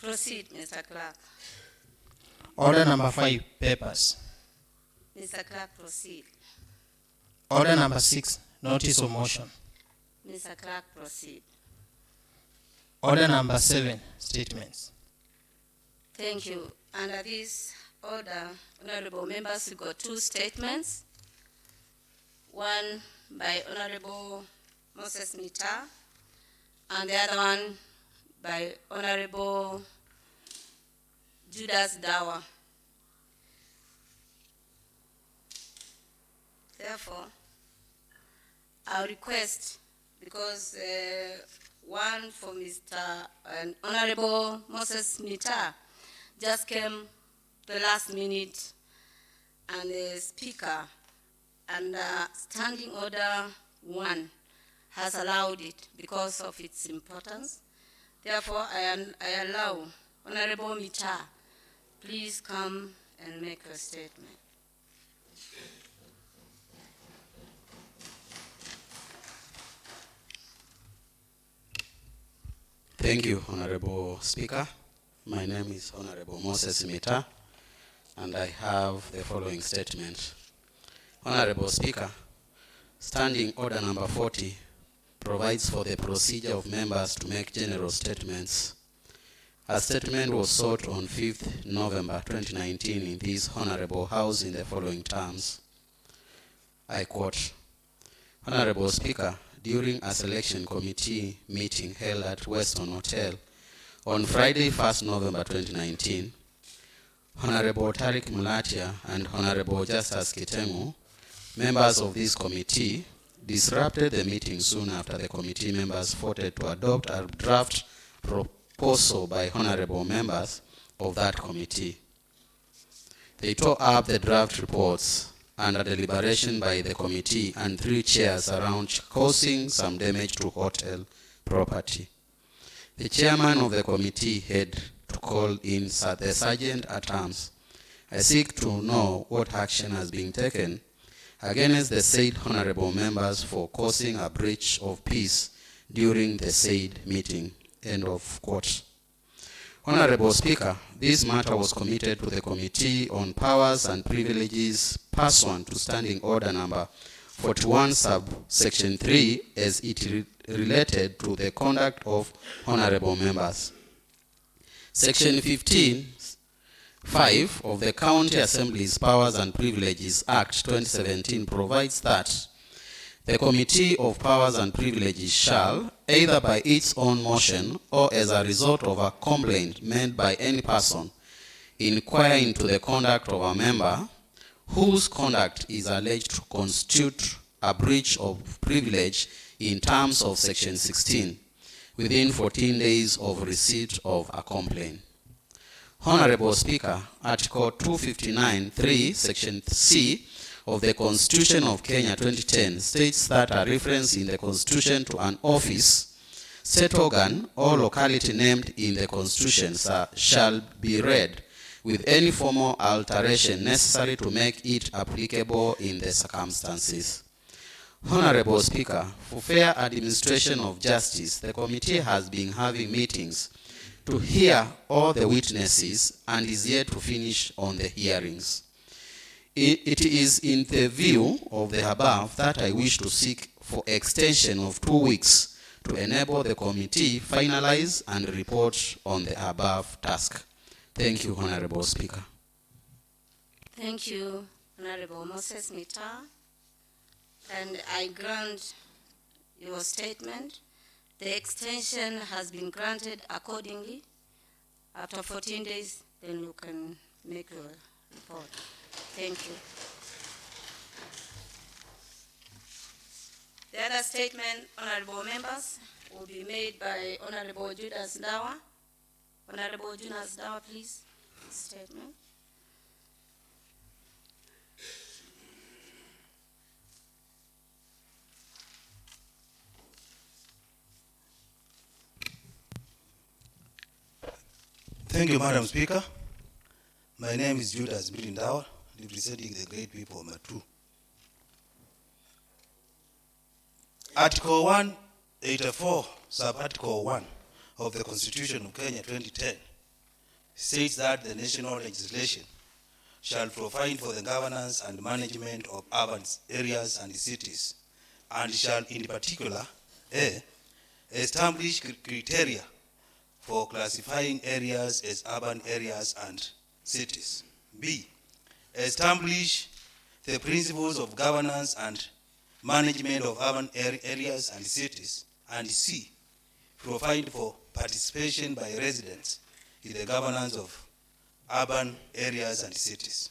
Proceed, Mr. Clerk. Order number 5, papers. Mr. Clerk, proceed. Order number 6, notice of motion. Mr. Clerk, proceed. Order number 7, statements. Thank you. Under this order, honorable members, we got 2 statements. One by Honorable Moses Mita, and the other one by Honorable Judas Dawa. Therefore, I request, because one for Mr. and Honorable Moses Mita just came the last minute, and the Speaker and Standing Order 1 has allowed it because of its importance. Therefore, I allow Honorable Mita, please come and make a statement. Thank you, Honorable Speaker. My name is Honorable Moses Mita, and I have the following statement. Honorable Speaker, Standing Order number 40 provides for the procedure of members to make general statements. A statement was sought on 5th November 2019 in this Honorable House in the following terms. I quote, Honorable Speaker, during a selection committee meeting held at Weston Hotel on Friday, 1st November 2019, Honorable Tariq Mulatia and Honorable Justus Kitengu, members of this committee, disrupted the meeting soon after the committee members voted to adopt a draft proposal by honorable members of that committee. They tore up the draft reports under deliberation by the committee and 3 chairs around, causing some damage to hotel property. The chairman of the committee had to call in the sergeant at arms. I seek to know what action has been taken against the said honorable members for causing a breach of peace during the said meeting. End of quote. Honorable Speaker, this matter was committed to the Committee on Powers and Privileges pursuant to Standing Order number 41 subsection 3 as it related to the conduct of honorable members. Section 15(5) of the County Assembly's Powers and Privileges Act 2017 provides that the Committee of Powers and Privileges shall, either by its own motion or as a result of a complaint made by any person, inquire into the conduct of a member whose conduct is alleged to constitute a breach of privilege in terms of Section 16, within 14 days of receipt of a complaint. Honorable Speaker, Article 259(3), Section C of the Constitution of Kenya 2010 states that a reference in the Constitution to an office, state organ, or locality named in the Constitution shall be read with any formal alteration necessary to make it applicable in the circumstances. Honorable Speaker, for fair administration of justice, the committee has been having meetings to hear all the witnesses and is yet to finish on the hearings. It is in the view of the above that I wish to seek for extension of 2 weeks to enable the committee finalize and report on the above task. Thank you, Honorable Speaker. Thank you, Honorable Moses Mita. And I grant your statement. The extension has been granted accordingly. After 14 days, then you can make your report. Thank you. The other statement, honorable members, will be made by Honorable Judas Dawa. Honorable Judas Dawa, please. Statement. Thank you, Madam Speaker. My name is Judas Dawa, representing the great people of Matu. Article 184, sub-article 1 of the Constitution of Kenya 2010 states that the national legislation shall provide for the governance and management of urban areas and cities, and shall in particular A, establish criteria for classifying areas as urban areas and cities. B, establish the principles of governance and management of urban areas and cities. And C, provide for participation by residents in the governance of urban areas and cities.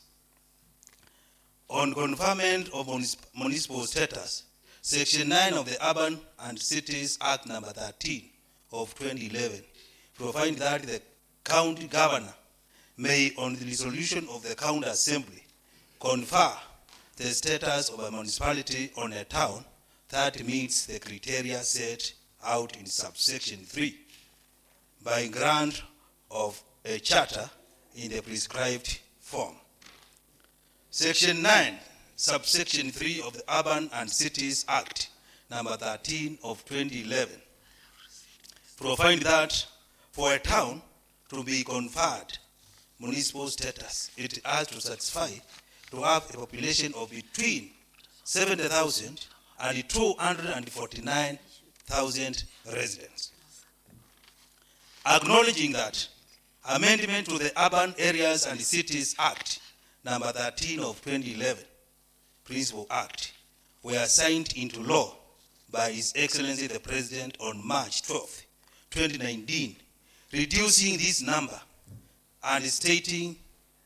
On conferment of municipal status, Section 9 of the Urban and Cities Act number 13 of 2011 provides that the county governor may, on the resolution of the county assembly, confer the status of a municipality on a town that meets the criteria set out in subsection 3 by grant of a charter in the prescribed form. Section 9, subsection 3 of the Urban and Cities Act number 13 of 2011 provide that for a town to be conferred municipal status, it has to satisfy to have a population of between 70,000 and 249,000 residents. Acknowledging that amendment to the Urban Areas and Cities Act number 13 of 2011, Principal Act, were signed into law by His Excellency the President on March 12, 2019, reducing this number and stating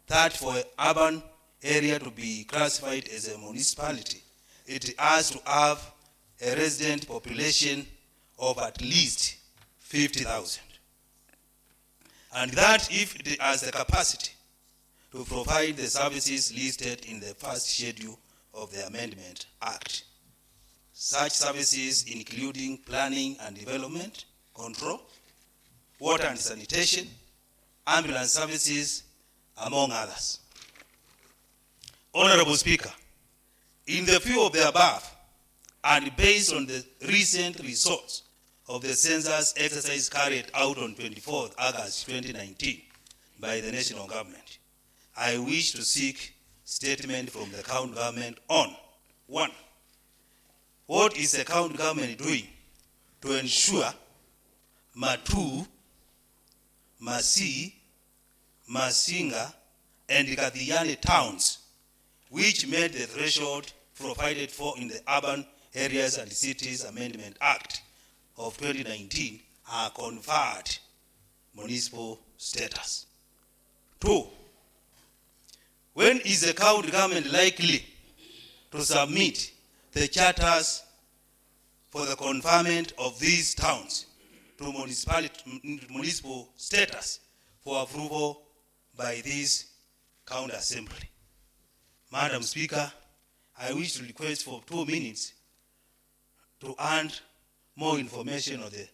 that for an urban area to be classified as a municipality, it has to have a resident population of at least 50,000. And that if it has the capacity to provide the services listed in the first schedule of the Amendment Act. Such services including planning and development, control, water and sanitation, ambulance services, among others. Honorable Speaker, in the view of the above, and based on the recent results of the census exercise carried out on 24th August 2019 by the national government, I wish to seek statement from the county government on 1. What is the county government doing to ensure Matu, Masi, Masinga, and Kathiani towns, which met the threshold provided for in the Urban Areas and Cities Amendment Act of 2019, are conferred municipal status? 2. When is the county government likely to submit the charters for the conferment of these towns to municipal status for approval by this county assembly? Madam Speaker, I wish to request for 2 minutes to earn more information on the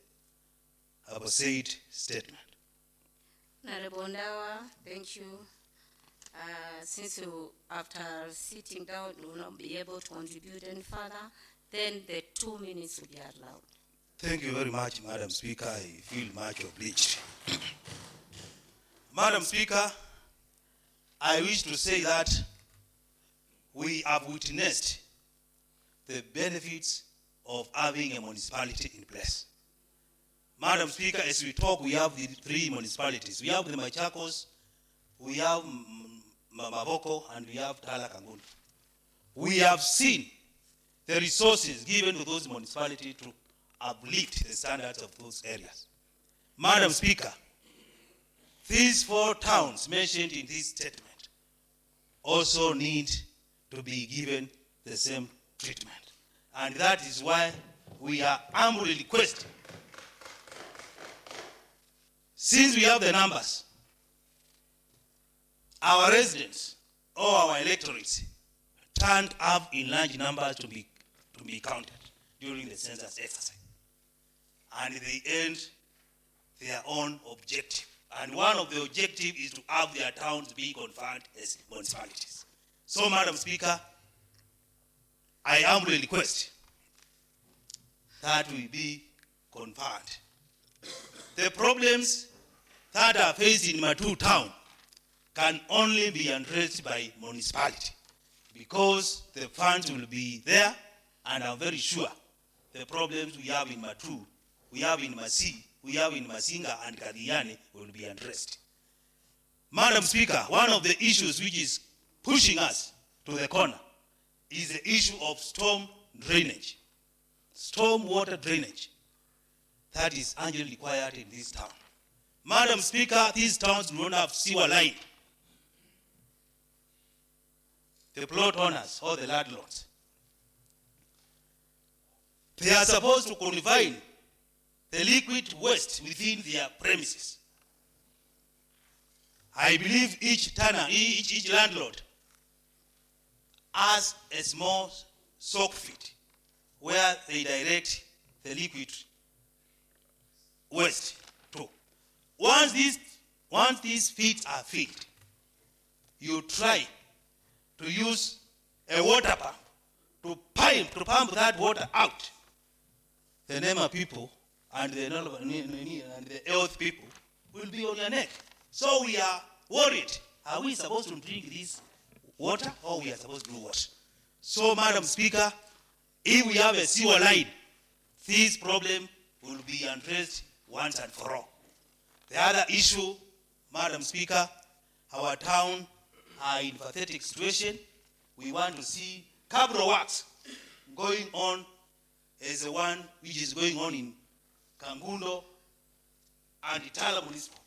said statement. Honorable Ndawa, thank you. Since you, after sitting down, you will not be able to contribute any further, then the 2 minutes will be allowed. Thank you very much, Madam Speaker. I feel much obliged. Madam Speaker, I wish to say that we have witnessed the benefits of having a municipality in place. Madam Speaker, as we talk, we have the 3 municipalities. We have the Machakos, we have Mavoko, and we have Tala Kangun. We have seen the resources given to those municipalities to uplift the standards of those areas. Madam Speaker, these 4 towns mentioned in this statement also need to be given the same treatment. And that is why we are humbly requesting, since we have the numbers, our residents or our electorates turned up in large numbers to be counted during the census exercise. And they end their own objective. And one of the objectives is to have their towns be confirmed as municipalities. So, Madam Speaker, I humbly request that we be confirmed. The problems that are faced in Matu town can only be addressed by municipality, because the funds will be there, and I'm very sure the problems we have in Matu, we have in Masi, we have in Masinga and Kadiani will be addressed. Madam Speaker, one of the issues which is pushing us to the corner is the issue of storm drainage, storm water drainage that is urgently required in this town. Madam Speaker, these towns do not have sewer line. The plot owners or the landlords, they are supposed to confine the liquid waste within their premises. I believe each tenant, each landlord has a small soak pit where they direct the liquid waste to. Once these pits are filled, you try to use a water pump to pump that water out. The NEMA people and the health people will be on your neck. So we are worried. Are we supposed to drink this water, or we are supposed to do what? So, Madam Speaker, if we have a sewer line, this problem will be addressed once and for all. The other issue, Madam Speaker, our town are in pathetic situation. We want to see capital works going on as the one which is going on in Kangundo and Itala Municipal,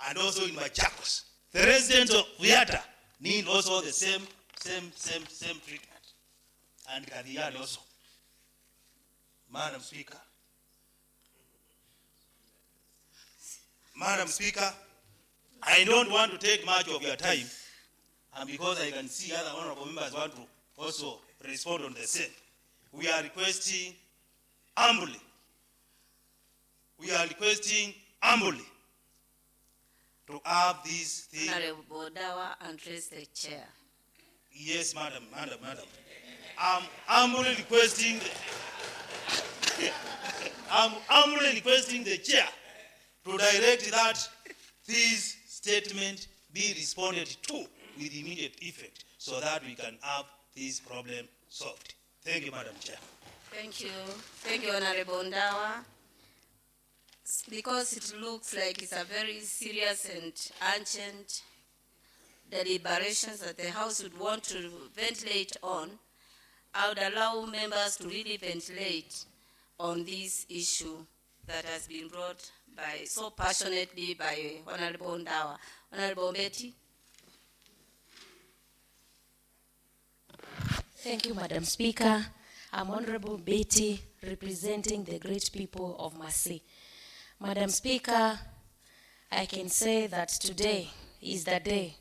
and also in MACHAKOS. The residents of Viata need also the same treatment, and Kadiani also. Madam Speaker, I don't want to take much of your time, and because I can see other honorable members want to also respond on the same. We are requesting humbly. To have these things. Honorable Dawa, address the chair. Yes, madam. I'm humbly requesting the chair to direct that this statement be responded to with immediate effect, so that we can have this problem solved. Thank you, Madam Chair. Thank you, Honorable Ndawa. Because it looks like it's a very serious and urgent deliberations that the House would want to ventilate on, I would allow members to really ventilate on this issue that has been brought so passionately by Honorable Ndawa. Honorable Betty. Thank you, Madam Speaker. I'm Honorable Betty, representing the great people of Masi. Madam Speaker, I can say that today is the day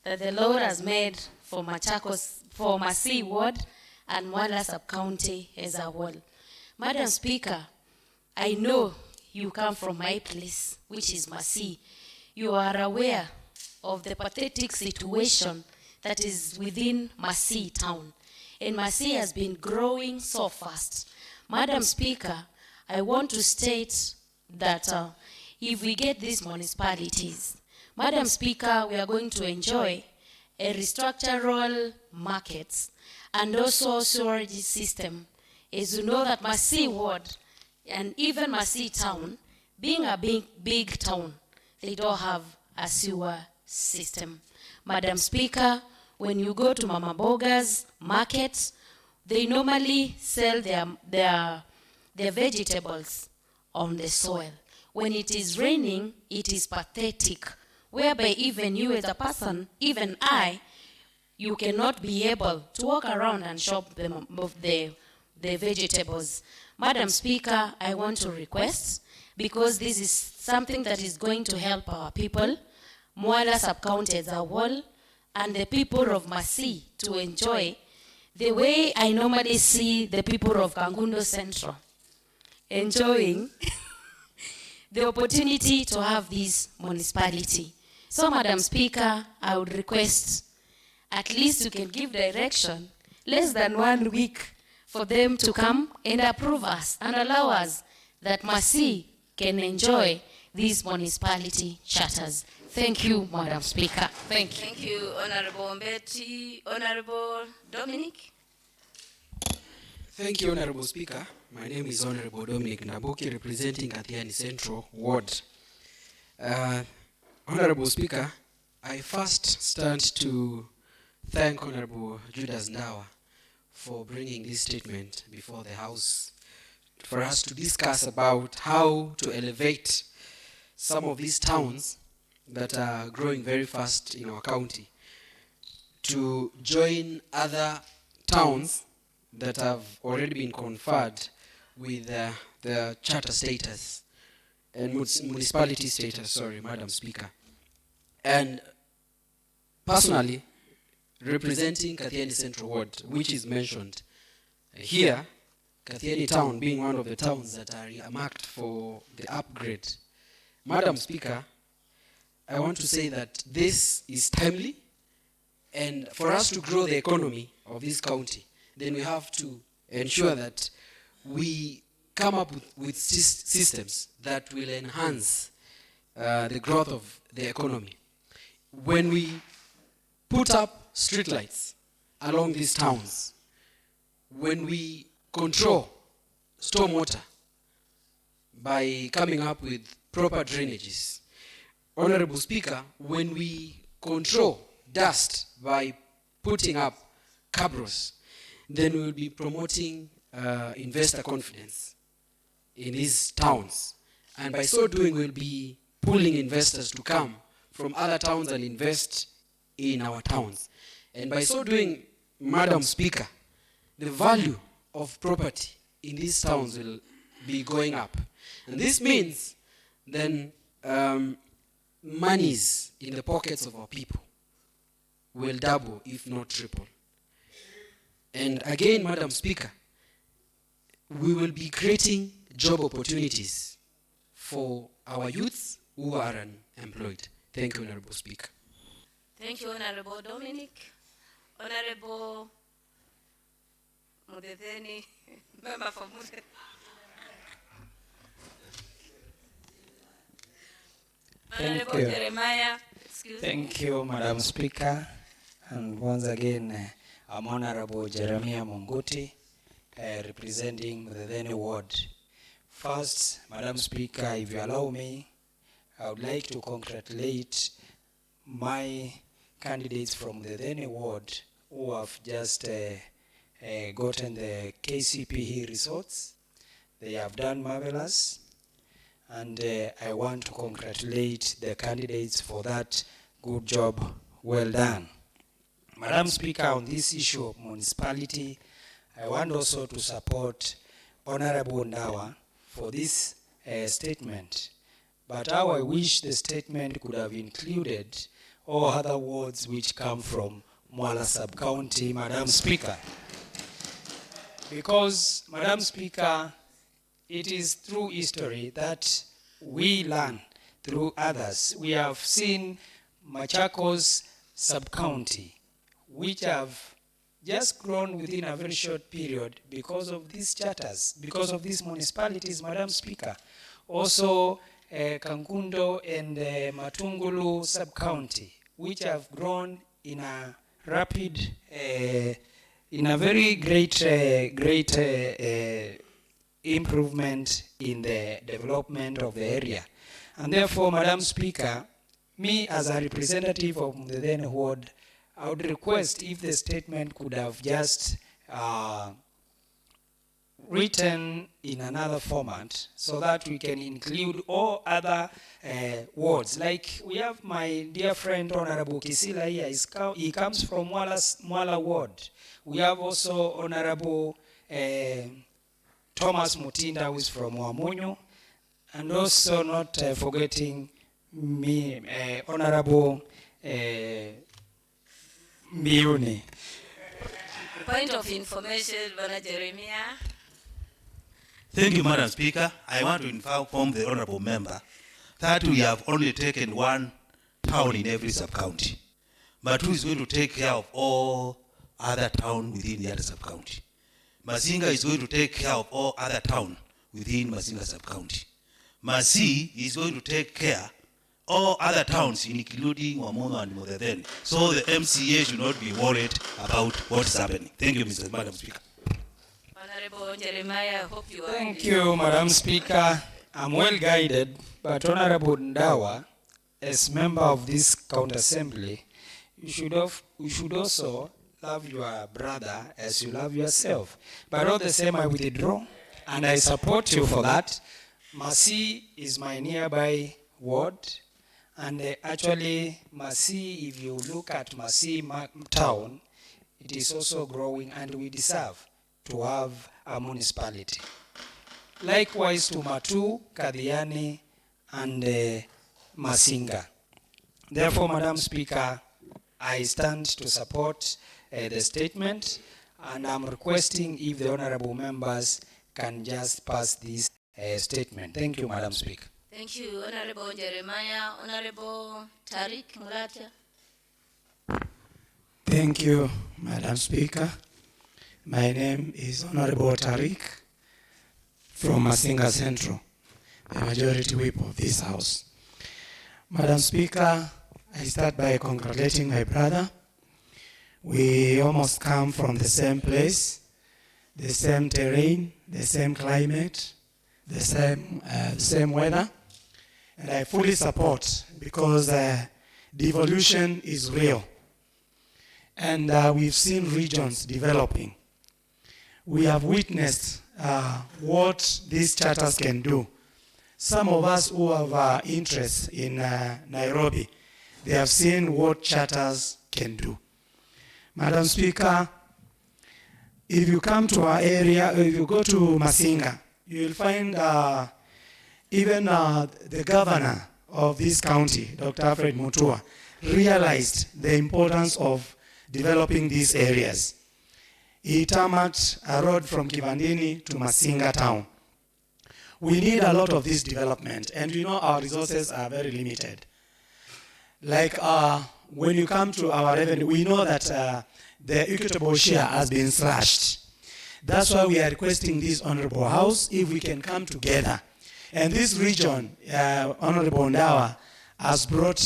that the Lord has made for MACHAKOS, for Masi Ward and Mwala Sub-County as a whole. Madam Speaker, I know you come from my place, which is Masi. You are aware of the pathetic situation that is within Masi town. And Masi has been growing so fast. Madam Speaker, I want to state that if we get these municipalities, Madam Speaker, we are going to enjoy a restructural markets and also sewerage system. As you know that Masi Ward and even Masi town, being a big town, they don't have a sewer system. Madam Speaker, when you go to Mama Boga's markets, they normally sell their vegetables on the soil. When it is raining, it is pathetic, whereby even you as a person, even I, you cannot be able to walk around and shop the vegetables. Madam Speaker, I want to request, because this is something that is going to help our people, Mwala Sub-County as a whole, and the people of Masi to enjoy the way I normally see the people of Kangundo Central enjoying the opportunity to have this municipality. So, Madam Speaker, I would request at least you can give direction less than 1 week for them to come and approve us and allow us that Masi can enjoy these municipality charters. Thank you, Madam Speaker. Thank you. Thank you, Honorable Mbeti. Honorable Dominic. Thank you, Honorable Speaker. My name is Honorable Dominic Nabuki, representing Kathiani Central Ward. Honorable Speaker, I first stand to thank Honorable Judas Ndawa for bringing this statement before the House for us to discuss about how to elevate some of these towns that are growing very fast in our county to join other towns that have already been conferred with the charter status and municipality status, sorry, Madam Speaker. And personally, representing Kathiani Central Ward, which is mentioned here, Kathiani Town being one of the towns that are marked for the upgrade. Madam Speaker, I want to say that this is timely, and for us to grow the economy of this county, then we have to ensure that we come up with systems that will enhance the growth of the economy. When we put up streetlights along these towns, when we control stormwater by coming up with proper drainages, Honorable Speaker, when we control dust by putting up cabros, then we will be promoting investor confidence in these towns. And by so doing, we'll be pulling investors to come from other towns and invest in our towns. And by so doing, Madam Speaker, the value of property in these towns will be going up. And this means then monies in the pockets of our people will double, if not triple. And again, Madam Speaker, we will be creating job opportunities for our youths who are unemployed. Thank you, Honorable Speaker. Thank you, Honorable Dominic. Honorable Mudetheni, member for Mudetheni. Honorable you. Jeremiah, excuse me. Thank you, Madam Speaker. And once again, I'm Honorable Jeremiah Munguti, representing the Mudetheni Ward. First, Madam Speaker, if you allow me, I would like to congratulate my candidates from the Mudetheni Ward who have just gotten the KCPE results. They have done marvelous. And I want to congratulate the candidates for that good job well done. Madam Speaker, on this issue of municipality, I want also to support Honorable Ndawa for this statement. But how I wish the statement could have included all other wards which come from Mwala Sub-County, Madam Speaker. Because, Madam Speaker, it is through history that we learn through others. We have seen MACHAKOS Sub-County, which have just grown within a very short period because of these charters, because of these municipalities, Madam Speaker. Also, Kangundo and Matungulu Sub-County, which have grown in a rapid, in a very great improvement in the development of the area. And therefore, Madam Speaker, me as a representative of the then ward, I would request if the statement could have just written in another format so that we can include all other wards. Like we have my dear friend Honorable Kisila here, he comes from Mwala Ward. We have also Honorable Thomas Mutinda, who is from Wamunyu, and also not forgetting me, Honorable Miuni. Point of information, Bwana Jeremiah. Thank you, Madam Speaker. I want to inform the honorable member that we have only taken one town in every sub-county. But who is going to take care of all other towns within the other sub-county? Masinga is going to take care of all other towns within Masinga sub-county. Masi is going to take care all other towns, including Wamono and Modeden. So the MCA should not be worried about what is happening. Thank you, Mr. Madam Speaker. Honorable Jeremiah, I hope you are. Thank you, Madam Speaker. I'm well guided, but Honorable Ndawa, as member of this county assembly, you should also love your brother as you love yourself. But all the same, I withdraw, and I support you for that. Masi is my nearby ward, and actually, Masi, if you look at Masi town, it is also growing, and we deserve to have a municipality. Likewise to Matu, Kadiani, and Masinga. Therefore, Madam Speaker, I stand to support the statement, and I'm requesting if the honorable members can just pass this statement. Thank you, Madam Speaker. Thank you, Honorable Jeremiah. Honorable Tariq Mulatia. Thank you, Madam Speaker. My name is Honorable Tariq from Masinga Central, the majority whip of this House. Madam Speaker, I start by congratulating my brother. We almost come from the same place, the same terrain, the same climate, the same weather, and I fully support because devolution is real. And we've seen regions developing. We have witnessed what these charters can do. Some of us who have interest in Nairobi, they have seen what charters can do. Madam Speaker, if you come to our area, if you go to Masinga, you will find even the governor of this county, Dr. Alfred Mutua, realized the importance of developing these areas. He tarmacked a road from Kivandini to Masinga town. We need a lot of this development, and we know our resources are very limited. Like when you come to our revenue, we know that the equitable share has been slashed. That's why we are requesting this Honorable House, if we can come together. And this region, Honorable Ndawa has brought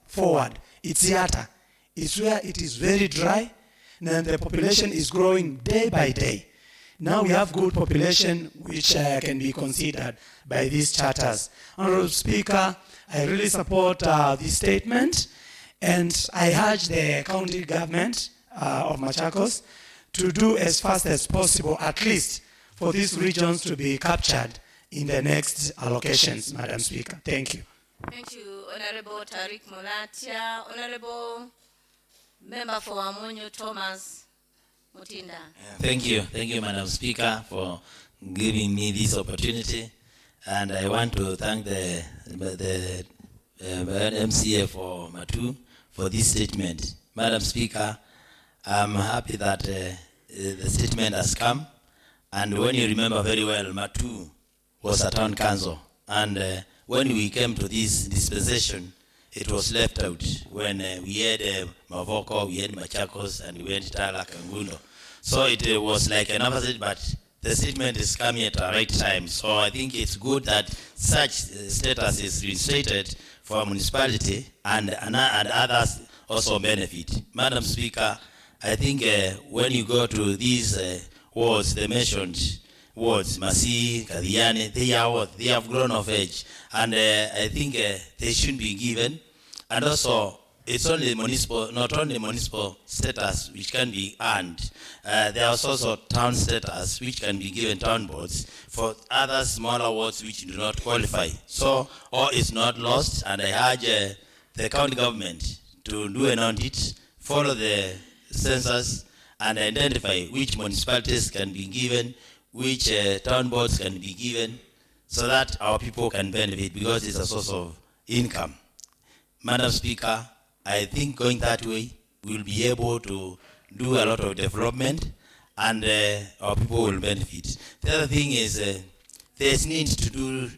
forward, it's Yata. It's where it is very dry, and the population is growing day by day. Now we have good population which can be considered by these charters. Honorable Speaker, I really support this statement, and I urge the county government of Machakos to do as fast as possible, at least for these regions to be captured in the next allocations, Madam Speaker. Thank you. Thank you, Honorable Tariq Mulatia. Honorable Member for Amunyu Thomas Mutinda. Thank you, Madam Speaker, for giving me this opportunity. And I want to thank the MCA for Matu for this statement. Madam Speaker, I'm happy that the statement has come. And when you remember very well, Matu was a town council. And when we came to this dispensation, it was left out. When we had Mavoko, we had Machakos, and we had Talak and Gundo. So it was like an opposite, but the statement is coming at the right time. So I think it's good that such status is reinstated for a municipality and others also benefit. Madam Speaker, I think when you go to these wards, they mentioned wards, Masi, Kadiani, they have grown of age. And I think they should be given. And also, it's only municipal, not only municipal status which can be earned. There are also town status which can be given town boards for other smaller wards which do not qualify. So all is not lost, and I urge the county government to do an audit, follow the census, and identify which municipalities can be given, which town boards can be given, so that our people can benefit, because it's a source of income. Madam Speaker, I think going that way, we'll be able to do a lot of development, and our people will benefit. The other thing is there's need to do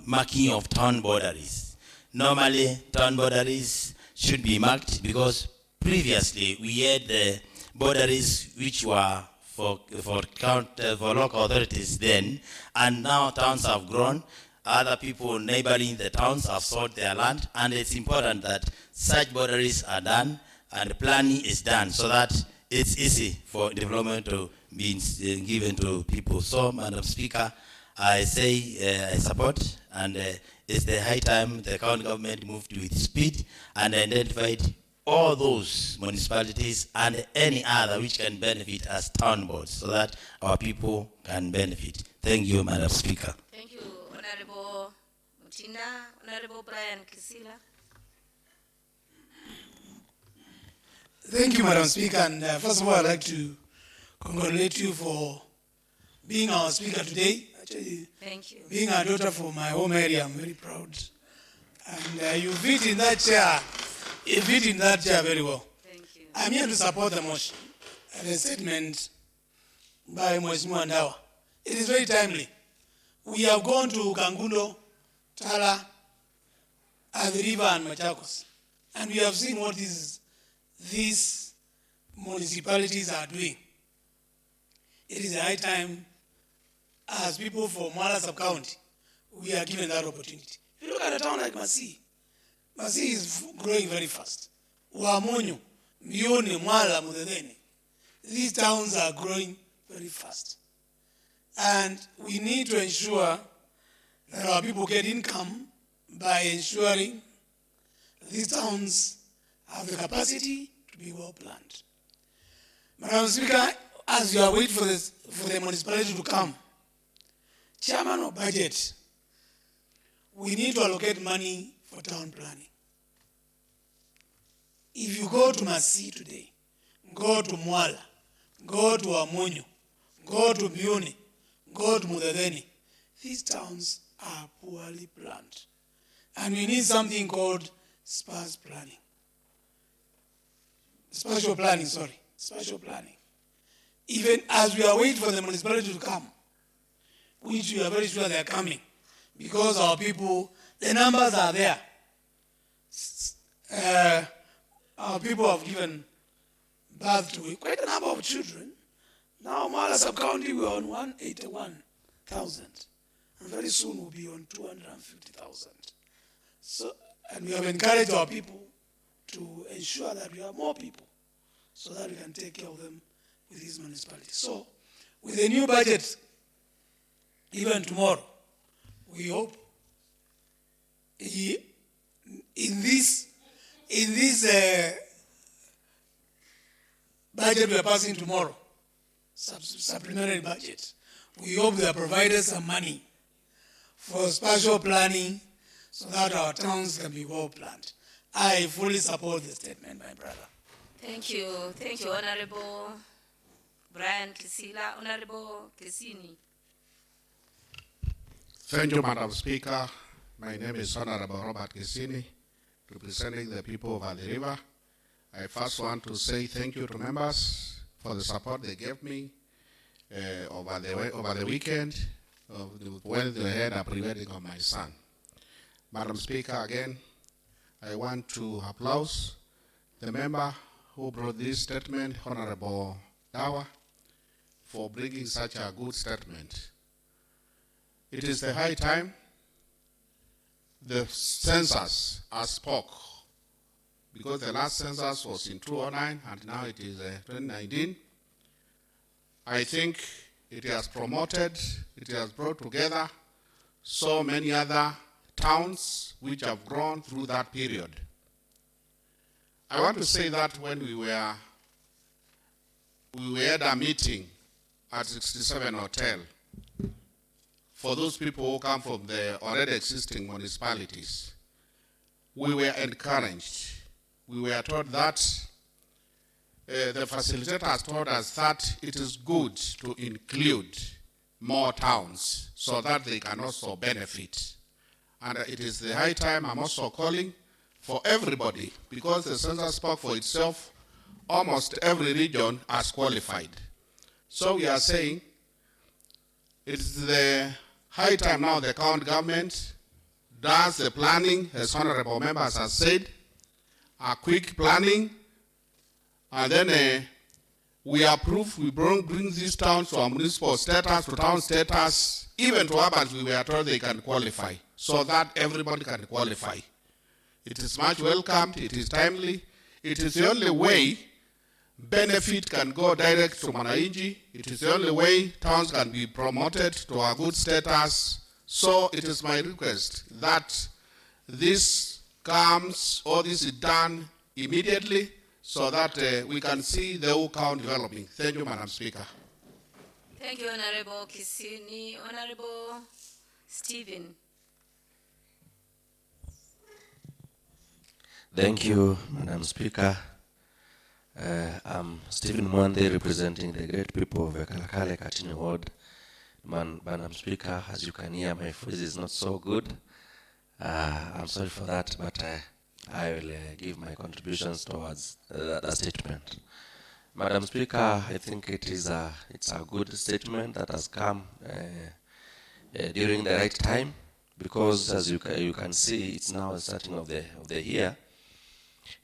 marking of town boundaries. Normally, town boundaries should be marked because previously we had the boundaries which were for local authorities then, and now towns have grown. Other people neighboring the towns have sold their land, and it's important that such boundaries are done and planning is done so that it's easy for development to be given to people. So, Madam Speaker, I say I support, and it's the high time the county government moved with speed and identified all those municipalities and any other which can benefit as town boards so that our people can benefit. Thank you, Madam Speaker. Thank you, Honorable Mutinda. Honorable Brian Kisila. Thank you, Madam Speaker. And first of all, I'd like to congratulate you for being our speaker today. Actually, Thank you. being a daughter from my home area, I'm very proud. And you fit in that chair. You fit in that chair very well. Thank you. I'm here to support the motion and the statement by Mheshimiwa Ndawa. It is very timely. We have gone to Kangundo, Tala, Athi River, and Machakos, and we have seen what these municipalities are doing. It is a high time, as people from Mwala sub-county, we are given that opportunity. If you look at a town like Masi is growing very fast. Wamonyo, Mione, Mwala, Mudedene. These towns are growing very fast. And we need to ensure that our people get income by ensuring these towns have the capacity to be well planned. Madam Speaker, as you are waiting for the municipality to come, Chairman of Budget, we need to allocate money for town planning. If you go to Masi today, go to Mwala, go to Amonyo, go to Bione, go to Mudedene, these towns are poorly planned. And we need something called spatial planning. Spatial planning. Even as we are waiting for the municipality to come, which we are very sure they are coming, because our people, the numbers are there. Our people have given birth to quite a number of children. Now, Mala sub-county, we are on 181,000. And very soon we'll be on 250,000. So, and we have encouraged our people to ensure that we have more people so that we can take care of them with these municipalities. So, with the new budget, even tomorrow, we hope in this budget we are passing tomorrow, supplementary budget, we hope they have provided some money for spatial planning so that our towns can be well planned. I fully support the statement, my brother. Thank you. Thank you, Honorable Brian Kisila. Honorable Kisini. Thank you, Madam Speaker. My name is Honorable Robert Kisini, representing the people of Athi River. I first want to say thank you to members for the support they gave me over the weekend when they had a pre-wedding of my son. Madam Speaker, again, I want to applaud the member who brought this statement, Honorable Dawa, for bringing such a good statement. It is the high time the census has spoke, because the last census was in 2009 and now it is 2019. I think it has promoted, it has brought together so many other towns which have grown through that period. I want to say that when we were at a meeting at 67 Hotel, for those people who come from the already existing municipalities, we were encouraged. We were told that the facilitator has told us that it is good to include more towns so that they can also benefit. And it is the high time I'm also calling for everybody, because the census spoke for itself, almost every region has qualified. So we are saying it is the high time now the county government does the planning, as honorable members have said, a quick planning, and then we approve, we bring these towns to our municipal status, to town status, even to urbans we were told they can qualify, so that everybody can qualify. It is much welcomed, it is timely, it is the only way benefit can go direct to Manainji, it is the only way towns can be promoted to a good status. So it is my request that this comes, or this is done immediately, so that we can see the whole town developing. Thank you, Madam Speaker. Thank you, Honorable Kisini. Honorable Stephen. Thank you, Madam Speaker. I'm Stephen Mwande, representing the great people of Kalakale Katini Ward. Madam Speaker, as you can hear, my voice is not so good. I'm sorry for that, but I will give my contributions towards the statement. Madam Speaker, I think it's a good statement that has come during the right time, because as you can see, it's now the starting of the year,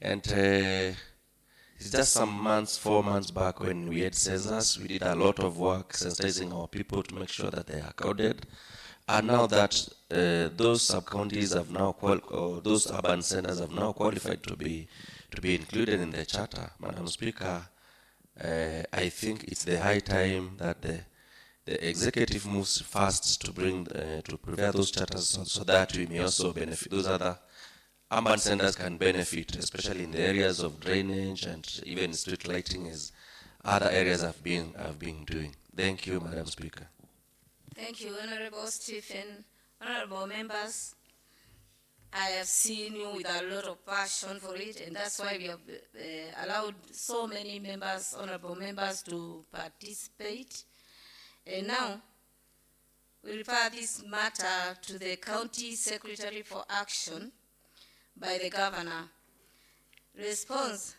and it's just some months, 4 months back, when we had census, we did a lot of work sensitizing our people to make sure that they are coded. And now that those sub-counties have now, or those urban centers have now qualified to be included in the charter, Madam Speaker, I think it's the high time that the executive moves fast to bring, to prepare those charters, so that we may also benefit, those other urban centers can benefit, especially in the areas of drainage and even street lighting, as other areas have been doing. Thank you, Madam Speaker. Thank you, Honorable Stephen. Honorable members, I have seen you with a lot of passion for it, and that's why we have allowed so many members, honorable members, to participate. And now, we refer this matter to the County Secretary for Action by the Governor. Response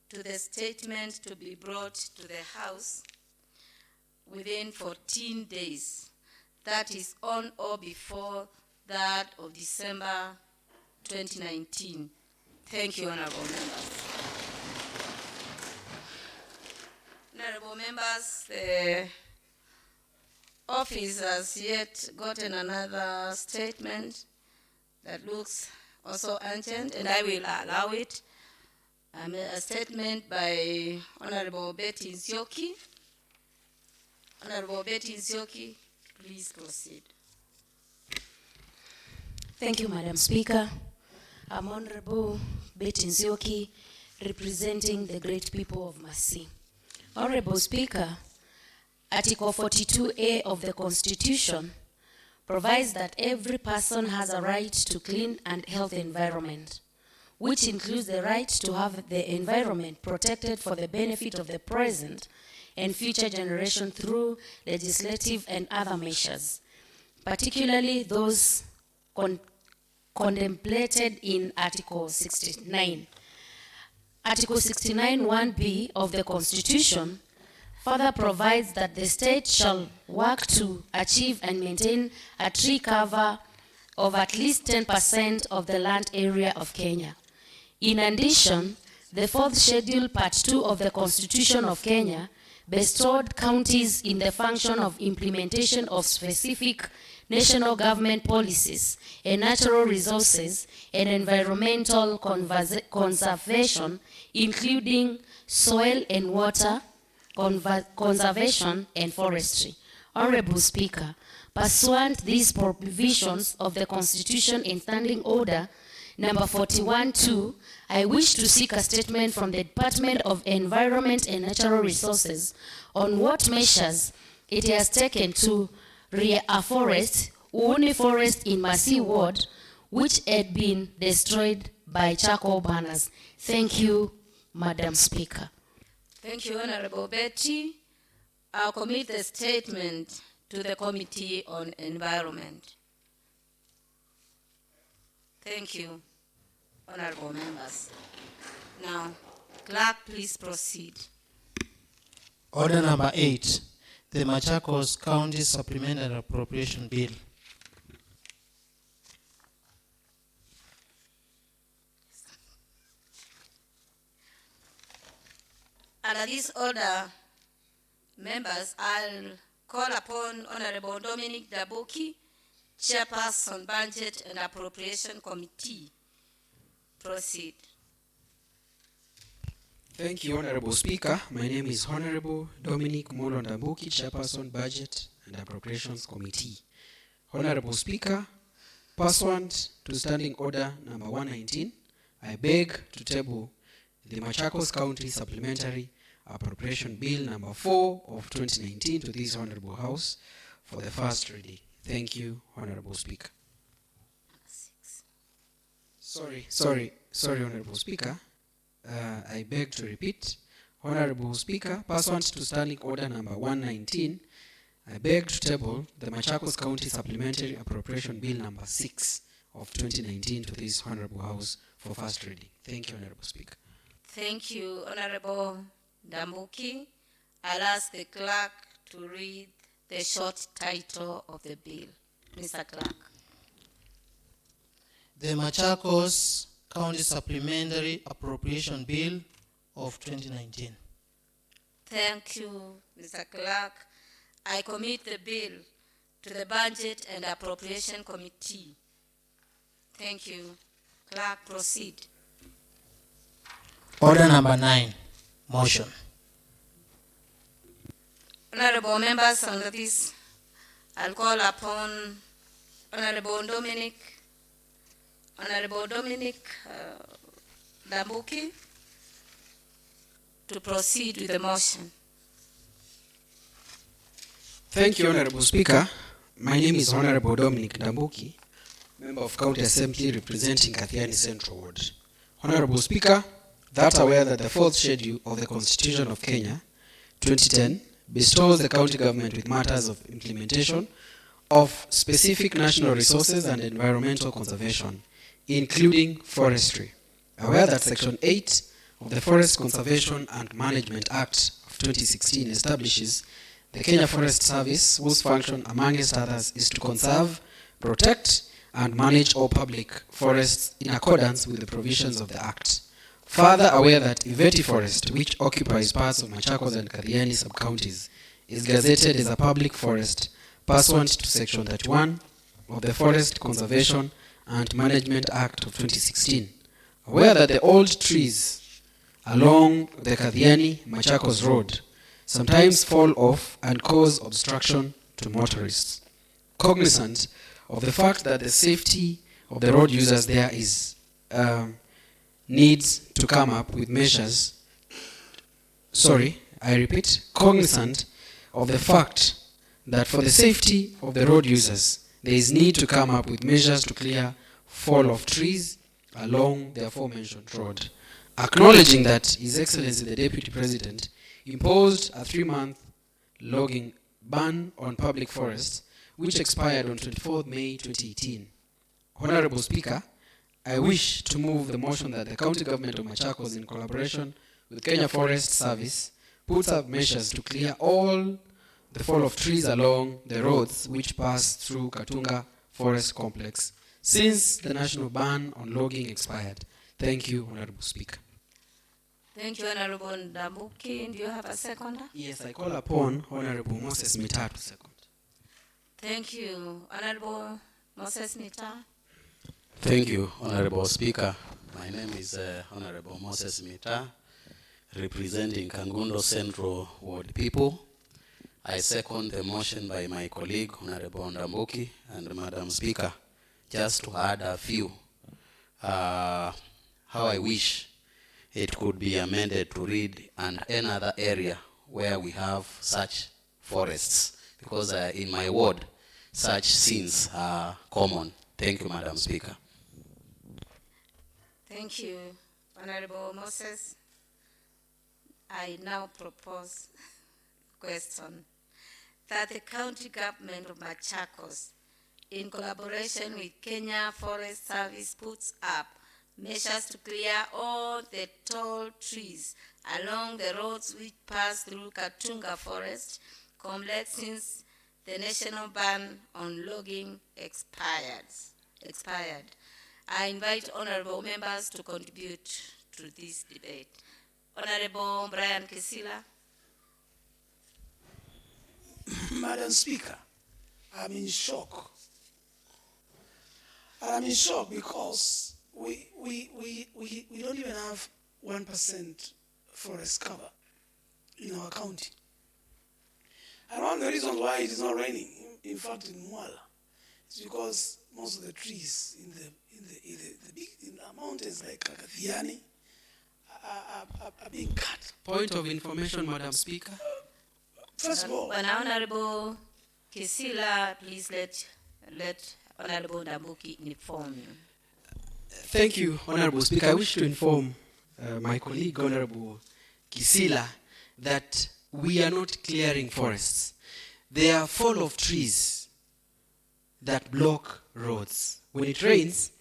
to the statement to be brought to the House within 14 days. That is on or before that of December 2019. Thank you, honorable members. Honorable members, the office has yet gotten another statement that looks also urgent, and I will allow it. A statement by Honorable Betty Nzioki. Honorable Betty Nzioki, please proceed. Thank you, Madam Speaker. I'm Honorable Betty Nzioki, representing the great people of Masi. Honorable Speaker, Article 42A of the Constitution provides that every person has a right to clean and healthy environment, which includes the right to have the environment protected for the benefit of the present and future generation through legislative and other measures, particularly those contemplated in Article 69. Article 69 1B of the Constitution further provides that the state shall work to achieve and maintain a tree cover of at least 10% of the land area of Kenya. In addition, the fourth schedule, part 2 of the Constitution of Kenya bestowed counties in the function of implementation of specific national government policies and natural resources and environmental conservation, including soil and water conservation and forestry. Honorable Speaker, pursuant these provisions of the Constitution in Standing Order number 41-2, I wish to seek a statement from the Department of Environment and Natural Resources on what measures it has taken to reforest Uni Forest in Masi Ward, which had been destroyed by charcoal burners. Thank you, Madam Speaker. Thank you, Honorable Betty. I'll commit the statement to the Committee on Environment. Thank you, honorable members. Now, clerk, please proceed. Order number 8, the Machakos County Supplementary Appropriation Bill. Under this order, Members, I'll call upon Honorable Dominic Dabuki, Chairperson, Budget and Appropriation Committee. Proceed. Thank you, Honorable Speaker. My name is Honorable Dominic Mulondambuki, Chairperson, Budget and Appropriations Committee. Honorable Speaker, pursuant to Standing Order number 119, I beg to table the Machakos County Supplementary Appropriation Bill number 4 of 2019 to this Honorable House for the first reading. Thank you, Honorable Speaker. Sorry, Honorable Speaker. I beg to repeat. Honorable Speaker, pursuant to Standing Order number 119, I beg to table the Machakos County Supplementary Appropriation Bill number 6 of 2019 to this Honorable House for first reading. Thank you, Honorable Speaker. Thank you, Honorable Dambuki. I'll ask the clerk to read the short title of the bill. Mr. Clerk. The Machakos County Supplementary Appropriation Bill of 2019. Thank you, Mr. Clerk. I commit the bill to the Budget and Appropriation Committee. Thank you. Clerk, proceed. Order number 9. Motion. Honorable members, on this, I'll call upon Honorable Dominic Dambuki to proceed with the motion. Thank you, Honorable Speaker. My name is Honorable Dominic Dambuki, Member of County Assembly representing Kathiani Central Ward. Honorable Speaker, that aware that the 4th schedule of the Constitution of Kenya, 2010, bestows the county government with matters of implementation of specific national resources and environmental conservation, including forestry. Aware that Section 8 of the Forest Conservation and Management Act of 2016 establishes the Kenya Forest Service, whose function, amongst others, is to conserve, protect, and manage all public forests in accordance with the provisions of the Act. Further aware that Iveti Forest, which occupies parts of Machakos and Kathiani sub-counties, is gazetted as a public forest pursuant to Section 31 of the Forest Conservation and Management Act of 2016. Aware that the old trees along the Kathiani-Machakos Road sometimes fall off and cause obstruction to motorists. Cognizant of the fact that the safety of the road users there is needs to come up with measures. Cognizant of the fact that for the safety of the road users, there is need to come up with measures to clear fall of trees along the aforementioned road. Acknowledging that His Excellency the Deputy President imposed a 3-month logging ban on public forests, which expired on 24th May 2018. Honorable Speaker, I wish to move the motion that the County Government of Machakos, in collaboration with Kenya Forest Service, puts up measures to clear all the fall of trees along the roads which pass through Katunga Forest Complex since the national ban on logging expired. Thank you, Honorable Speaker. Thank you, Honorable Ndambuki. Do you have a seconder? Yes, I call upon Honorable Moses Mita to second. Thank you. Honorable Moses Mita. Thank you, Honorable Speaker. My name is Honorable Moses Mita, representing Kangundo Central Ward people. I second the motion by my colleague, Honorable Ndambuki, and Madam Speaker, just to add a few. How I wish it could be amended to read and another area where we have such forests, because in my ward, such scenes are common. Thank you, Madam Speaker. Thank you, Honorable Moses. I now propose a question that the county government of Machakos, in collaboration with Kenya Forest Service, puts up measures to clear all the tall trees along the roads which pass through Katunga Forest Complex since the national ban on logging expired. I invite honorable members to contribute to this debate. Honorable Brian Kisila. Madam Speaker, I'm in shock. I'm in shock because we don't even have 1% forest cover in our county. And one of the reasons why it is not raining, in fact, in Mwala, is because most of the trees in the mountains like Kakathiani are being cut. Point of information, Madam Speaker. First of all, When Honorable Kisila, please let Honorable Ndambuki inform you. Thank you, Honorable Speaker. I wish to inform my colleague, Honorable Kisila, that we are not clearing forests. They are full of trees that block roads. When it rains,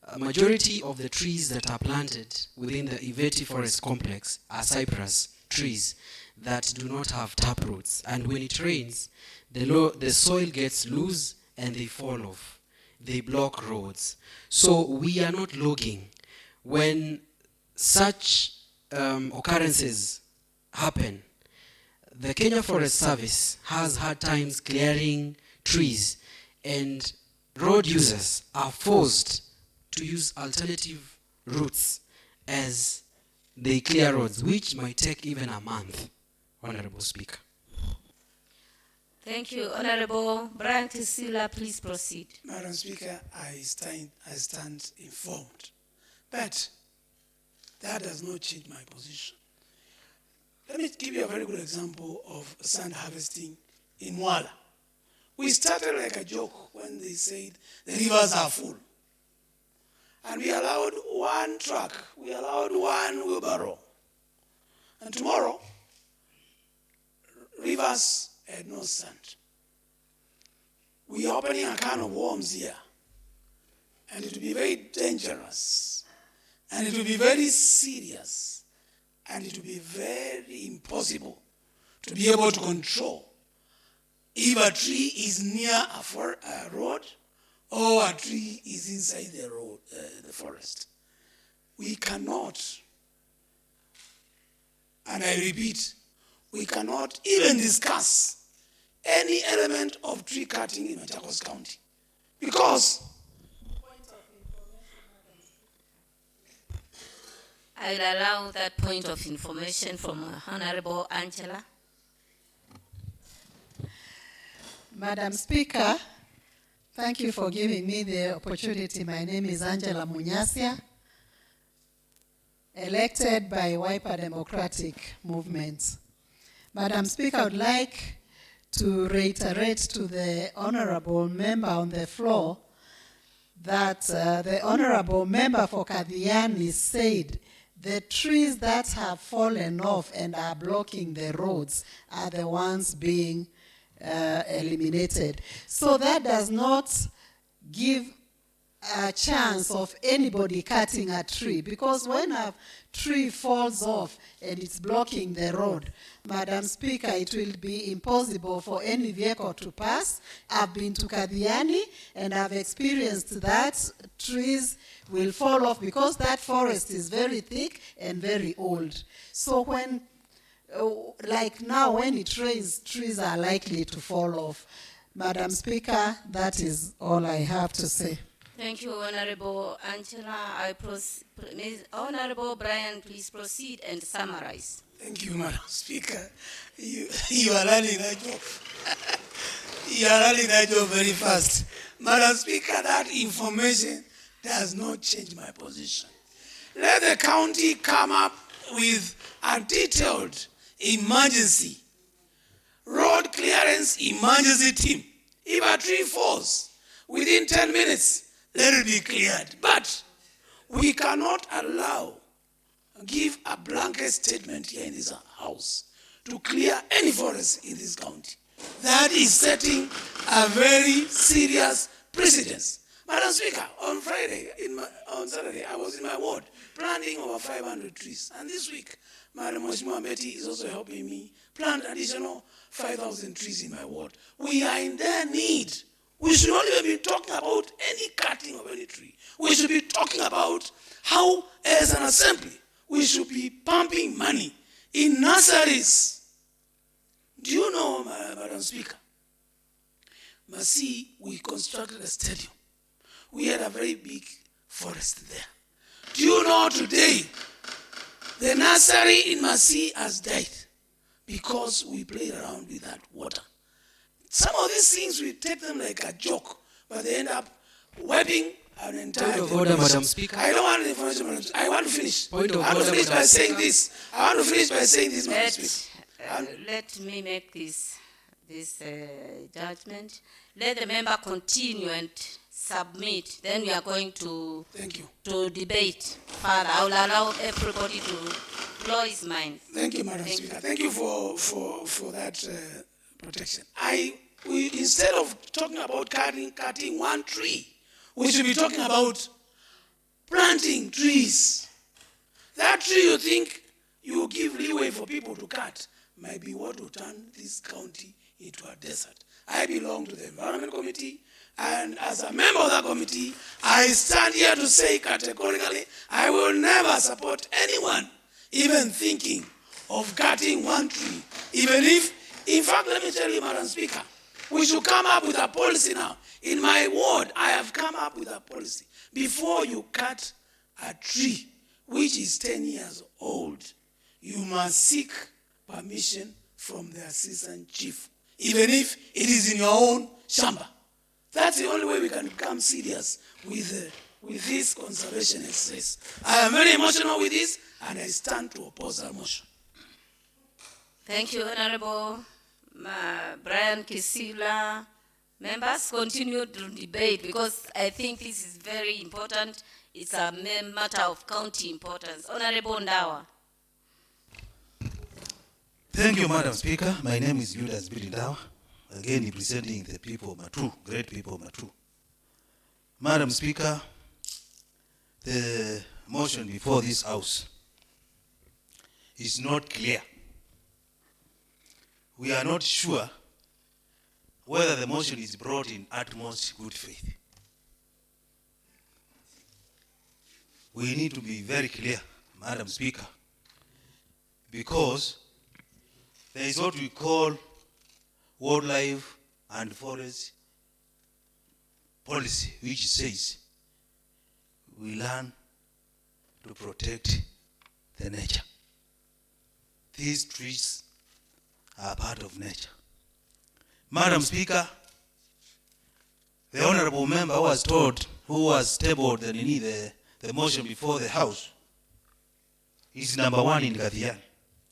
a majority of the trees that are planted within the Iveti Forest Complex are cypress trees that do not have tap roots. And when it rains, the soil gets loose and they fall off. They block roads. So we are not logging. When such occurrences happen, the Kenya Forest Service has hard times clearing trees, and road users are forced to use alternative routes as they clear roads, which might take even a month, Honorable Speaker. Thank you. Honorable Brian Kisila, please proceed. Madam Speaker, I stand informed. But that does not change my position. Let me give you a very good example of sand harvesting in Mwala. We started like a joke when they said the rivers are full. And we allowed one truck, we allowed one wheelbarrow. And tomorrow, rivers had no sand. We are opening a can of worms here. And it will be very dangerous. And it will be very serious. And it will be very impossible to be able to control if a tree is near a road or a tree is inside the forest. We cannot, and I repeat, we cannot even discuss any element of tree cutting in Machakos County because I'll allow that point of information from Honorable Angela. Madam Speaker, thank you for giving me the opportunity. My name is Angela Munyasia, elected by Wiper Democratic Movement. Madam Speaker, I would like to reiterate to the honorable member on the floor that the honorable member for Kadhiani said the trees that have fallen off and are blocking the roads are the ones being eliminated. So that does not give a chance of anybody cutting a tree, because when a tree falls off and it's blocking the road, Madam Speaker, it will be impossible for any vehicle to pass. I've been to Kadhiani and I've experienced that trees will fall off because that forest is very thick and very old. So when like now, when it rains, trees are likely to fall off. Madam Speaker, that is all I have to say. Thank you, Honorable Angela. Honorable Brian, please proceed and summarize. Thank you, Madam Speaker. You are learning that job. You are learning that job very fast. Madam Speaker, that information does not change my position. Let the county come up with a detailed emergency road clearance emergency team. If a tree falls within 10 minutes, let it be cleared. But we cannot give a blanket statement here in this house to clear any forest in this county. That is setting a very serious precedence. Madam Speaker, on Saturday, I was in my ward planting over 500 trees. And this week, Madam Mheshimiwa Betty is also helping me plant additional 5,000 trees in my ward. We are in their need. We should not even be talking about any cutting of any tree. We should be talking about how, as an assembly, we should be pumping money in nurseries. Do you know, Madam Speaker, Masi, we constructed a stadium. We had a very big forest there. Do you know today, the nursery in Masi has died because we played around with that water. Some of these things, we take them like a joke, but they end up wiping an entire... Point of order, Madam Speaker. I don't want the information, Madam Speaker. I want to finish. Point of I want to order, finish by Madam saying Speaker. this. I want to finish by saying this, Madam Speaker. Let me make this judgment. Let the member continue and submit. Then we are going to debate further. I will allow everybody to blow his mind. Thank you, Madam Speaker. Thank you for that protection. Instead of talking about cutting one tree, we should be talking about planting trees. That tree you think you give leeway for people to cut might be what will turn this county into a desert. I belong to the Environment Committee, and as a member of that committee, I stand here to say categorically, I will never support anyone even thinking of cutting one tree. Even if, in fact, let me tell you, Madam Speaker, we should come up with a policy now. In my ward, I have come up with a policy. Before you cut a tree which is 10 years old, you must seek permission from the assistant chief, even if it is in your own shamba. That's the only way we can become serious with this conservation exercise. I am very emotional with this, and I stand to oppose that motion. Thank you, Honorable Brian Kisila. Members, continue to debate because I think this is very important. It's a matter of county importance. Honorable Ndawa. Thank you, Madam Speaker. My name is Judas Bilindawa, again representing the people of Matu, great people of Matu. Madam Speaker, the motion before this House is not clear. We are not sure whether the motion is brought in utmost good faith. We need to be very clear, Madam Speaker, because there is what we call wildlife and forest policy, which says we learn to protect the nature. These trees are part of nature. Madam Speaker, the honorable member who was tabled the motion before the House is number one in Kathiani.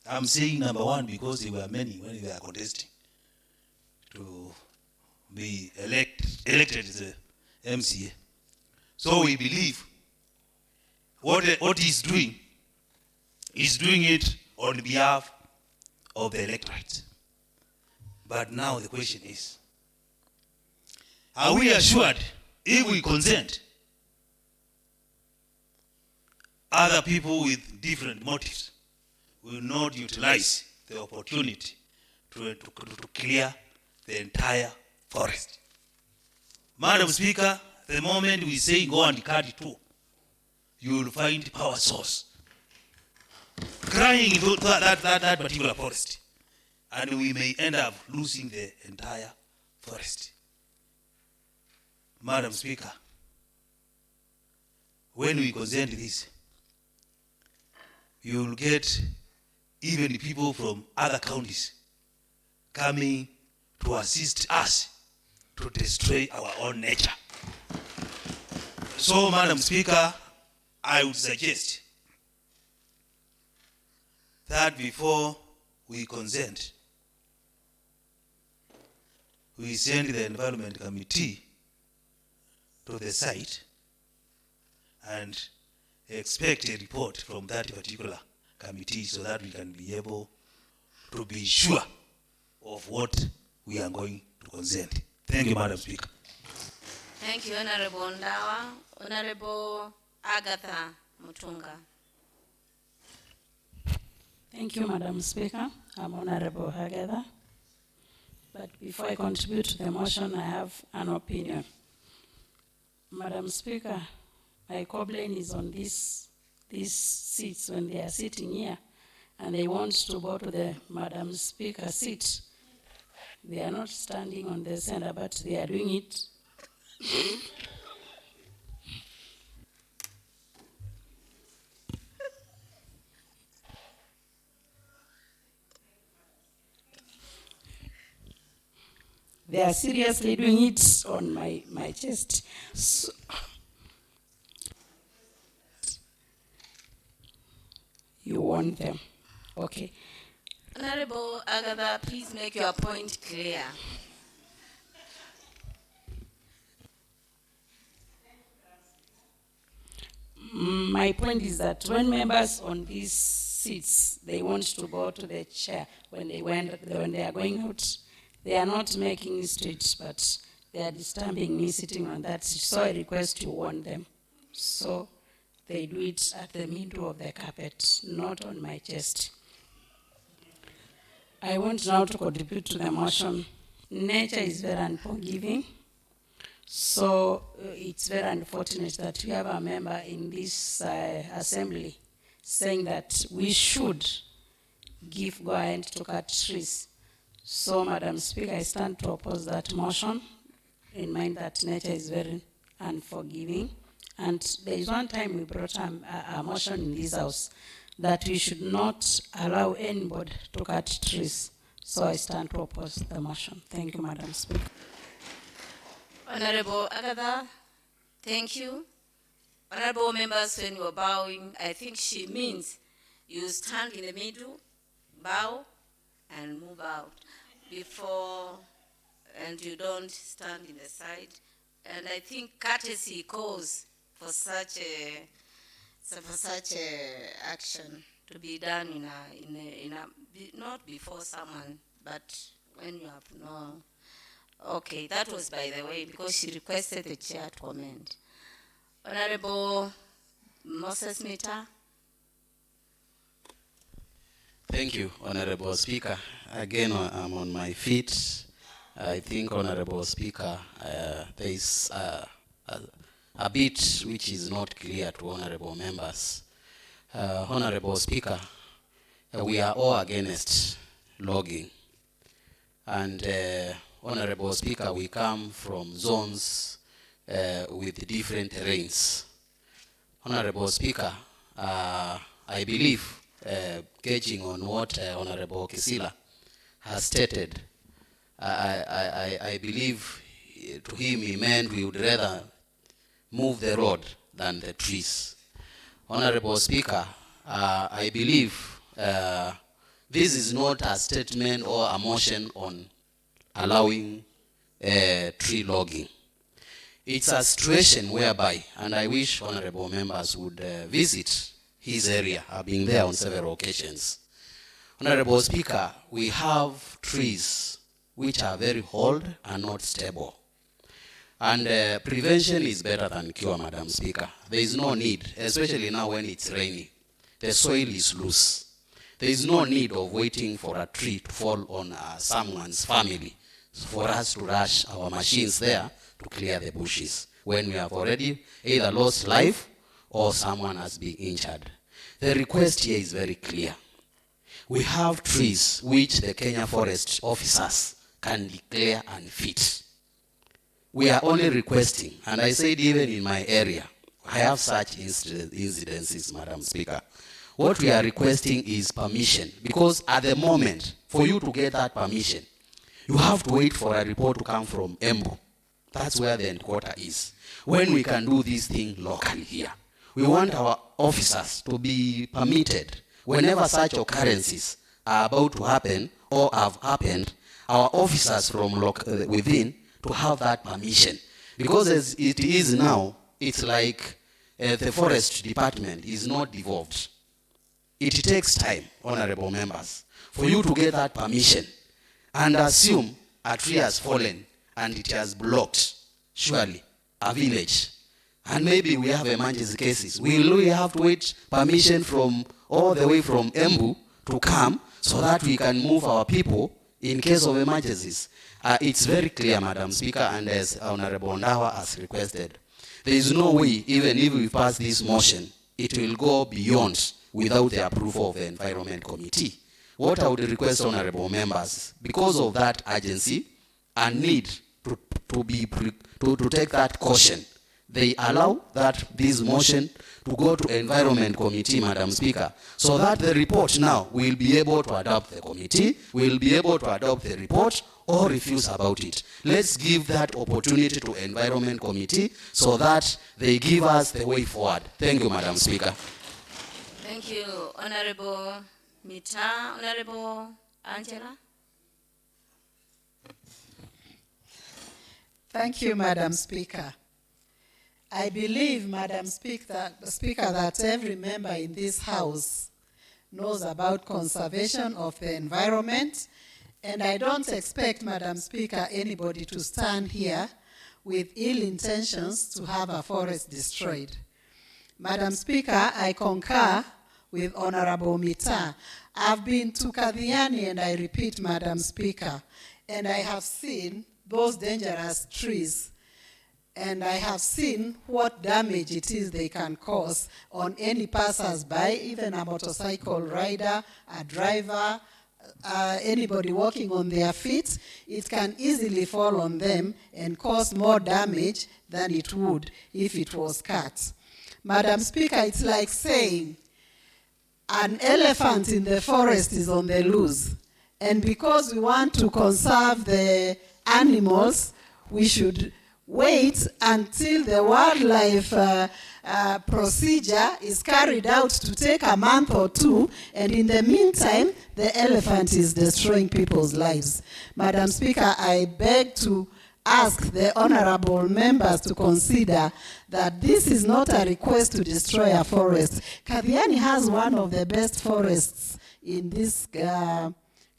I'm saying number one because there were many when they were contesting to be elected as the MCA. So we believe what he's doing it on behalf of the electorate. But now the question is, are we assured if we consent, other people with different motives will not utilize the opportunity to clear the entire forest? Madam Speaker, the moment we say go and cut it too, you will find power source crying into that particular forest, and we may end up losing the entire forest. Madam Speaker, when we consent this, you will get even people from other counties coming to assist us to destroy our own nature. So, Madam Speaker, I would suggest that before we consent, we send the Environment Committee to the site and expect a report from that particular committee so that we can be able to be sure of what we are going to consent. Thank you, Madam Speaker. Thank you, Honorable Ndawa. Honorable Agatha Mutunga. Thank you, Madam Speaker. I'm Honorable Agatha. But before I contribute to the motion, I have an opinion. Madam Speaker, my complaint is on these seats when they are sitting here and they want to go to the Madam Speaker seat. They are not standing on the center, but they are doing it. They are seriously doing it on my chest. So, you want them. Okay. Honorable Agatha, please make your point clear. My point is that when members on these seats, they want to go to the chair, when they are going out, they are not making mistakes, but they are disturbing me sitting on that seat. So I request you warn them. So they do it at the middle of the carpet, not on my chest. I want now to contribute to the motion. Nature is very unforgiving. So it's very unfortunate that we have a member in this assembly saying that we should give go ahead to cut trees. So, Madam Speaker, I stand to oppose that motion, in mind that nature is very unforgiving. And there is one time we brought a motion in this house that we should not allow anybody to cut trees. So I stand to oppose the motion. Thank you, Madam Speaker. Honorable Agatha, thank you. Honorable members, when you're bowing, I think she means you stand in the middle, bow, and move out before, and you don't stand in the side. And I think courtesy calls for such a action to be done in a not before someone, but when you have no. Okay, that was by the way, because she requested the chair to comment. Honorable Moses Mita. Thank you, Honorable Speaker. Again, I'm on my feet. I think, Honorable Speaker, there is a bit which is not clear to honorable members. Honorable Speaker, we are all against logging. And Honorable Speaker, we come from zones with different terrains. Honorable Speaker, I believe, gauging on what Honorable Kisila has stated, I believe to him he meant we would rather move the road than the trees. Honorable Speaker, I believe this is not a statement or a motion on allowing tree logging. It's a situation whereby, and I wish honorable members would visit his area. I've been there on several occasions. Honorable Speaker, we have trees which are very old and not stable. And prevention is better than cure, Madam Speaker. There is no need, especially now when it's raining. The soil is loose. There is no need of waiting for a tree to fall on someone's family for us to rush our machines there to clear the bushes when we have already either lost life or someone has been injured. The request here is very clear. We have trees which the Kenya Forest officers can declare unfit. We are only requesting, and I said even in my area, I have such incidences, Madam Speaker. What we are requesting is permission, because at the moment, for you to get that permission, you have to wait for a report to come from Embu. That's where the headquarters is. When we can do this thing locally here, we want our officers to be permitted, whenever such occurrences are about to happen or have happened, our officers from within to have that permission. Because as it is now, it's like the forest department is not devolved. It takes time, honorable members, for you to get that permission and assume a tree has fallen and it has blocked, surely, a village. And maybe we have emergency cases. Will we have to wait permission from all the way from Embu to come so that we can move our people in case of emergencies? It's very clear, Madam Speaker, and as Honorable Ndawa has requested, there is no way, even if we pass this motion, it will go beyond without the approval of the Environment Committee. what I would request honorable members, because of that urgency and need to take that caution, they allow that this motion to go to Environment Committee, Madam Speaker, so that the report now will be able to adopt the committee, will be able to adopt the report or refuse about it. Let's give that opportunity to Environment Committee so that they give us the way forward. Thank you, Madam Speaker. Thank you, Honorable Mita. Honorable Angela. Thank you, Madam Speaker. I believe, Madam Speaker, that every member in this House knows about conservation of the environment, and I don't expect, Madam Speaker, anybody to stand here with ill intentions to have a forest destroyed. Madam Speaker, I concur with Honorable Mita. I've been to Kadhiani, and I repeat, Madam Speaker, and I have seen those dangerous trees, and I have seen what damage it is they can cause on any passers-by, even a motorcycle rider, a driver, anybody walking on their feet. It can easily fall on them and cause more damage than it would if it was cut. Madam Speaker, it's like saying an elephant in the forest is on the loose, and because we want to conserve the animals, we should wait until the wildlife procedure is carried out to take a month or two, and in the meantime, the elephant is destroying people's lives. Madam Speaker, I beg to ask the honorable members to consider that this is not a request to destroy a forest. Kadhiani has one of the best forests in this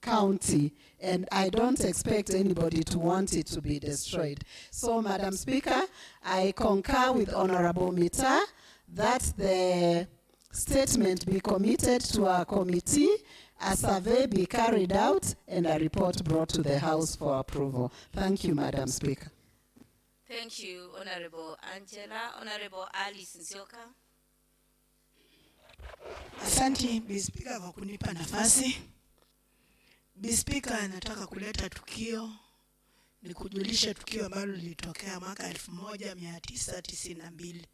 county, and I don't expect anybody to want it to be destroyed. So, Madam Speaker, I concur with Honorable Mita that the statement be committed to a committee, a survey be carried out, and a report brought to the House for approval. Thank you, Madam Speaker. Thank you, Honorable Angela. Honorable Alice Nsioka. Asante, Bi Speaker, kwa kunipa nafasi. Bi Speaker, nataka kuleta tukio, ni kujulisha tukio ambalo lilitokea mwaka 1992.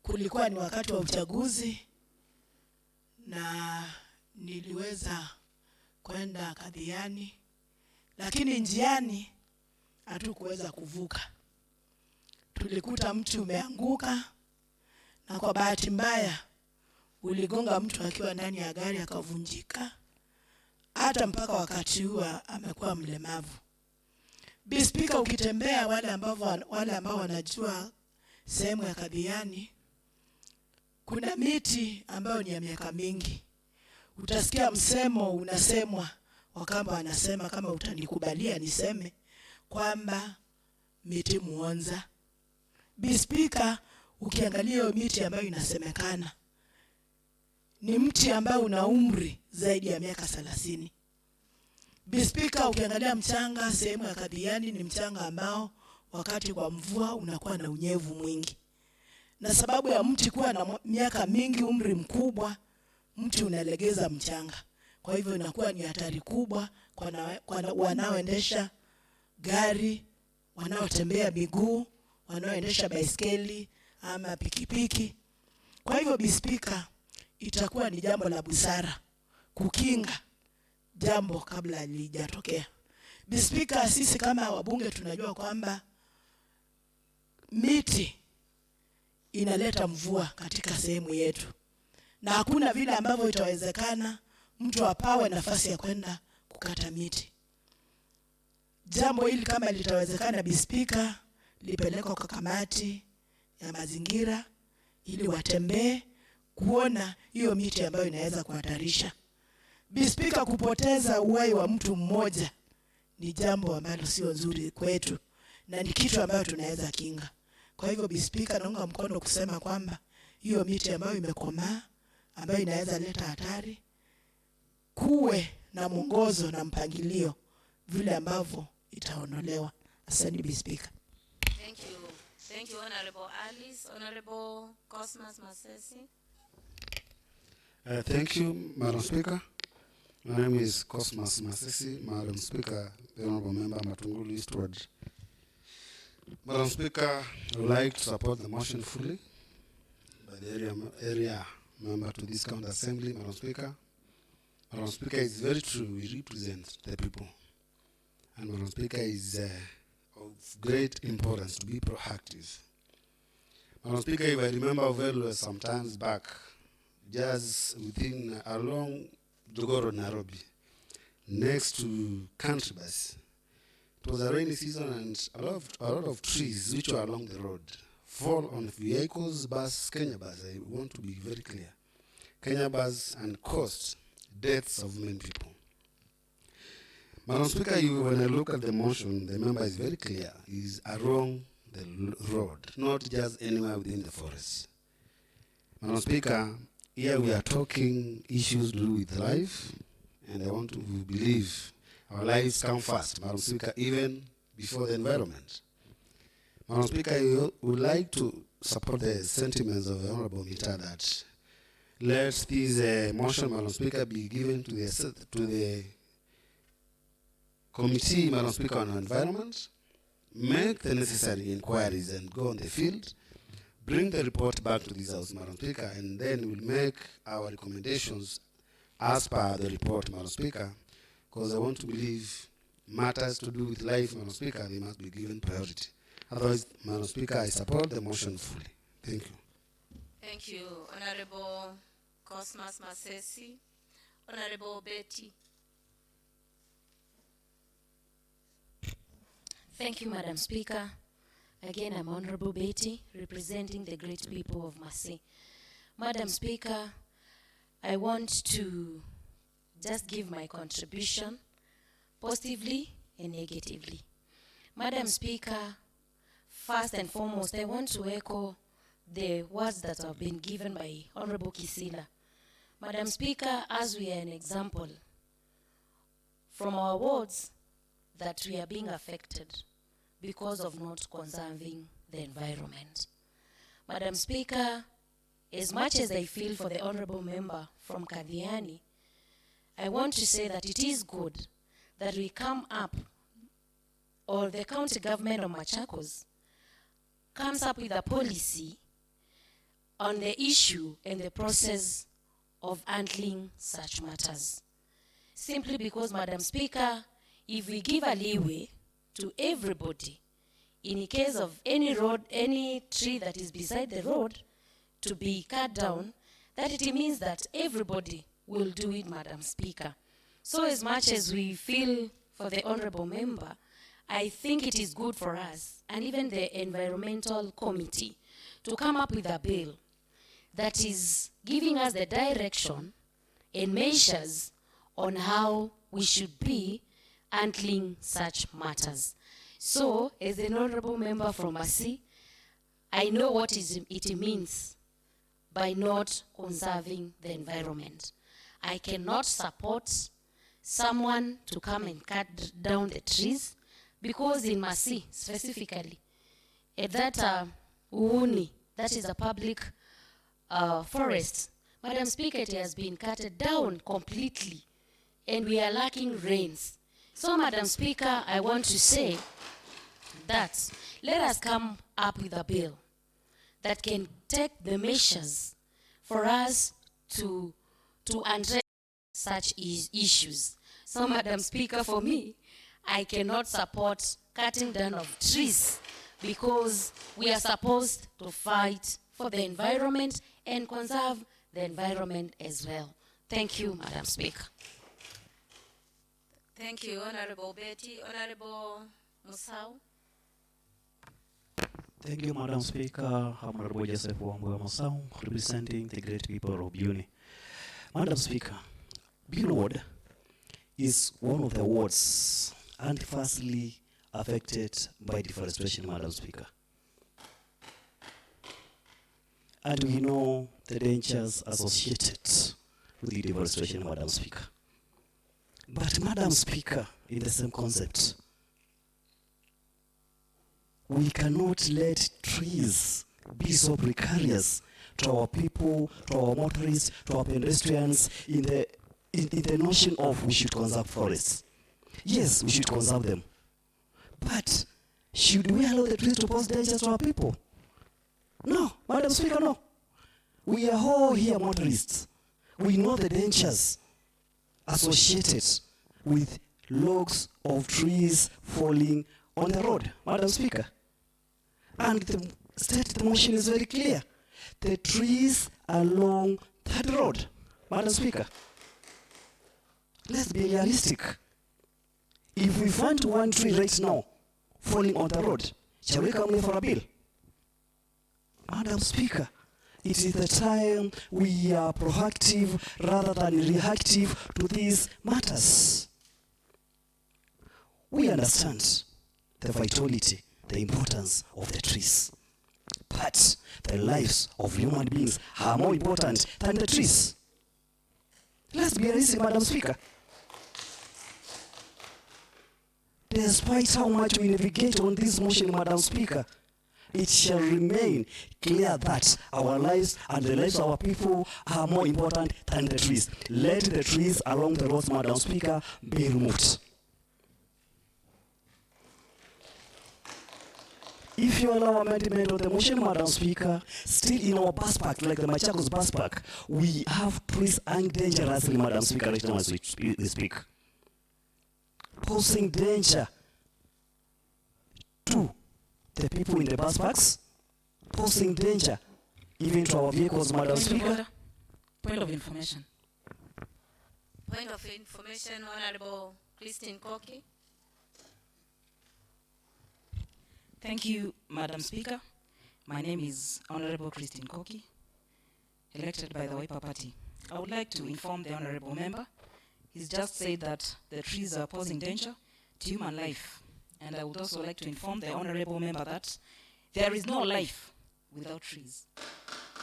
Kulikuwa ni wakati wa uchaguzi, na niliweza kwenda Kadhiani, lakini njiani hatukuweza kuvuka. Tulikuta mti umeanguka, na kwa bahati mbaya uligonga mtu akiwa ndani ya gari akavunjika. Hata mpaka wakati huu amekuwa mlemavu. Bi Speaker, ukitembea wale ambao wanajua sehemu ya Kadhiani, kuna miti ambayo ni ya miaka mingi. Utasikia msemo unasemwa, Wakamba wanasema, kama utanikubalia niseme, kwamba miti muonza. Bi Speaker, ukiangalia hiyo miti ambayo inasemekana, ni mti ambao una umri zaidi ya miaka 30. Bi Speaker, ukiangalia mchanga sehemu ya Kadhiani, ni mchanga ambao wakati kwa mvua unakuwa na unyevu mwingi. Na sababu ya mti kuwa na miaka mingi, umri mkubwa, mti unalegeza mchanga. Kwa hivyo inakuwa ni hatari kubwa kwa wanaoendesha gari, wanaotembea miguu, wanaoendesha baiskeli ama pikipiki. Kwa hivyo Bi Speaker, itakuwa ni jambo la busara kukinga jambo kabla halijatokea. Bi Speaker, sisi kama wabunge tunajua kwamba miti inaleta mvua katika sehemu yetu, na hakuna vile ambavyo itawezekana mtu apawe nafasi ya kwenda kukata miti. Jambo hili kama litawezekana, Bi Speaker, lipelekwa kwa kamati ya mazingira ili watembee kuona hiyo miti ambayo inaweza kuhatarisha. Bi Speaker, kupoteza uhai wa mtu mmoja ni jambo ambalo sio nzuri kwetu, na ni kitu ambayo tunaweza kinga. Kwa hivyo Bi Speaker, naunga mkono kusema kwamba hiyo miti ambayo imekomaa, ambayo inaweza leta hatari, kuwe na mwongozo na mpangilio vile ambavyo itaondolewa. Asante Bi Speaker. Thank you. Thank you, Honorable Alice. Honorable Cosmas Masesi. Thank you, Madam Speaker. My name is Cosmas Masisi, Madam Speaker, the Honorable Member Matungulu Eastward. Madam Speaker, I would like to support the motion fully by the area member to this county assembly. Madam Speaker, it's very true, we represent the people. And Madam Speaker, is of great importance to be proactive. Madam Speaker, if I remember very well, sometimes back, just within along Jogoro, Nairobi, next to country bus, it was a rainy season and a lot of trees which were along the road fall on vehicles, bus, Kenya bus. I want to be very clear. Kenya bus and caused deaths of many people. Madam Speaker, when I look at the motion, the member is very clear. Is along the road, not just anywhere within the forest. Madam Speaker, here we are talking issues to do with life, and I want to believe our lives come first, Madam Speaker, even before the environment. Madam Speaker, I would like to support the sentiments of the Honorable Mita that let this motion, Madam Speaker, be given to the committee, Madam Speaker, on environment, make the necessary inquiries and go on the field, bring the report back to this House, Madam Speaker, and then we'll make our recommendations as per the report, Madam Speaker, because I want to believe matters to do with life, Madam Speaker, they must be given priority. Otherwise, Madam Speaker, I support the motion fully. Thank you. Thank you, Honorable Cosmas Masesi. Honorable Betty. Thank you, Madam Speaker. Again, I'm Honorable Betty, representing the great people of Masai. Madam Speaker, I want to just give my contribution positively and negatively. Madam Speaker, first and foremost, I want to echo the words that have been given by Honorable Kisila. Madam Speaker, as we are an example from our wards that we are being affected because of not conserving the environment. Madam Speaker, as much as I feel for the Honorable Member from Kadhiani, I want to say that it is good that we come up, or the county government of Machakos comes up with a policy on the issue and the process of handling such matters. Simply because, Madam Speaker, if we give a leeway to everybody, in case of any road, any tree that is beside the road to be cut down, that it means that everybody will do it, Madam Speaker. So as much as we feel for the Honorable Member, I think it is good for us, and even the Environmental Committee, to come up with a bill that is giving us the direction and measures on how we should be handling such matters. So, as an Honorable Member from Masi, I know what it means by not conserving the environment. I cannot support someone to come and cut down the trees, because in Masi specifically, at that Uuni, that is a public forest, Madam Speaker, it has been cut down completely, and we are lacking rains. So, Madam Speaker, I want to say that let us come up with a bill that can take the measures for us to address such issues. So, Madam Speaker, for me, I cannot support cutting down of trees, because we are supposed to fight for the environment and conserve the environment as well. Thank you, Madam Speaker. Thank you, Honorable Betty. Honorable Musau. Thank you, Madam Speaker. Honorable Joseph Wambua Musau, representing the great people of Buni. Madam Speaker, Buni Ward is one of the wards adversely affected by deforestation, Madam Speaker. And we know the dangers associated with the deforestation, Madam Speaker. But, Madam Speaker, in the same concept, we cannot let trees be so precarious to our people, to our motorists, to our pedestrians in the in the notion of we should conserve forests. Yes, we should conserve them. But should we allow the trees to pose dangers to our people? No, Madam Speaker, no. We are all here motorists. We know the dangers associated with logs of trees falling on the road, Madam Speaker. And the motion is very clear. The trees along that road, Madam Speaker. Let's be realistic. If we find one tree right now falling on the road, shall we come here for a bill? Madam Speaker, it is the time we are proactive rather than reactive to these matters. We understand the vitality, the importance of the trees. But the lives of human beings are more important than the trees. Let's be realistic, Madam Speaker. Despite how much we navigate on this motion, Madam Speaker, it shall remain clear that our lives and the lives of our people are more important than the trees. Let the trees along the roads, Madam Speaker, be removed. If you allow amendment of the motion, Madam Speaker, still in our bus park, like the MACHAKOS bus park, we have trees hanging dangerously, Madam Speaker, right now as we speak. Posing danger to the people in the bus parks, posing danger even to our vehicles, Madam Speaker. Point of information. Point of information, Honorable Christine Koki. Thank you, Madam Speaker. My name is Honorable Christine Koki, elected by the Wiper Party. I would like to inform the Honorable Member. He's just said that the trees are posing danger to human life. And I would also like to inform the Honorable Member that there is no life without trees.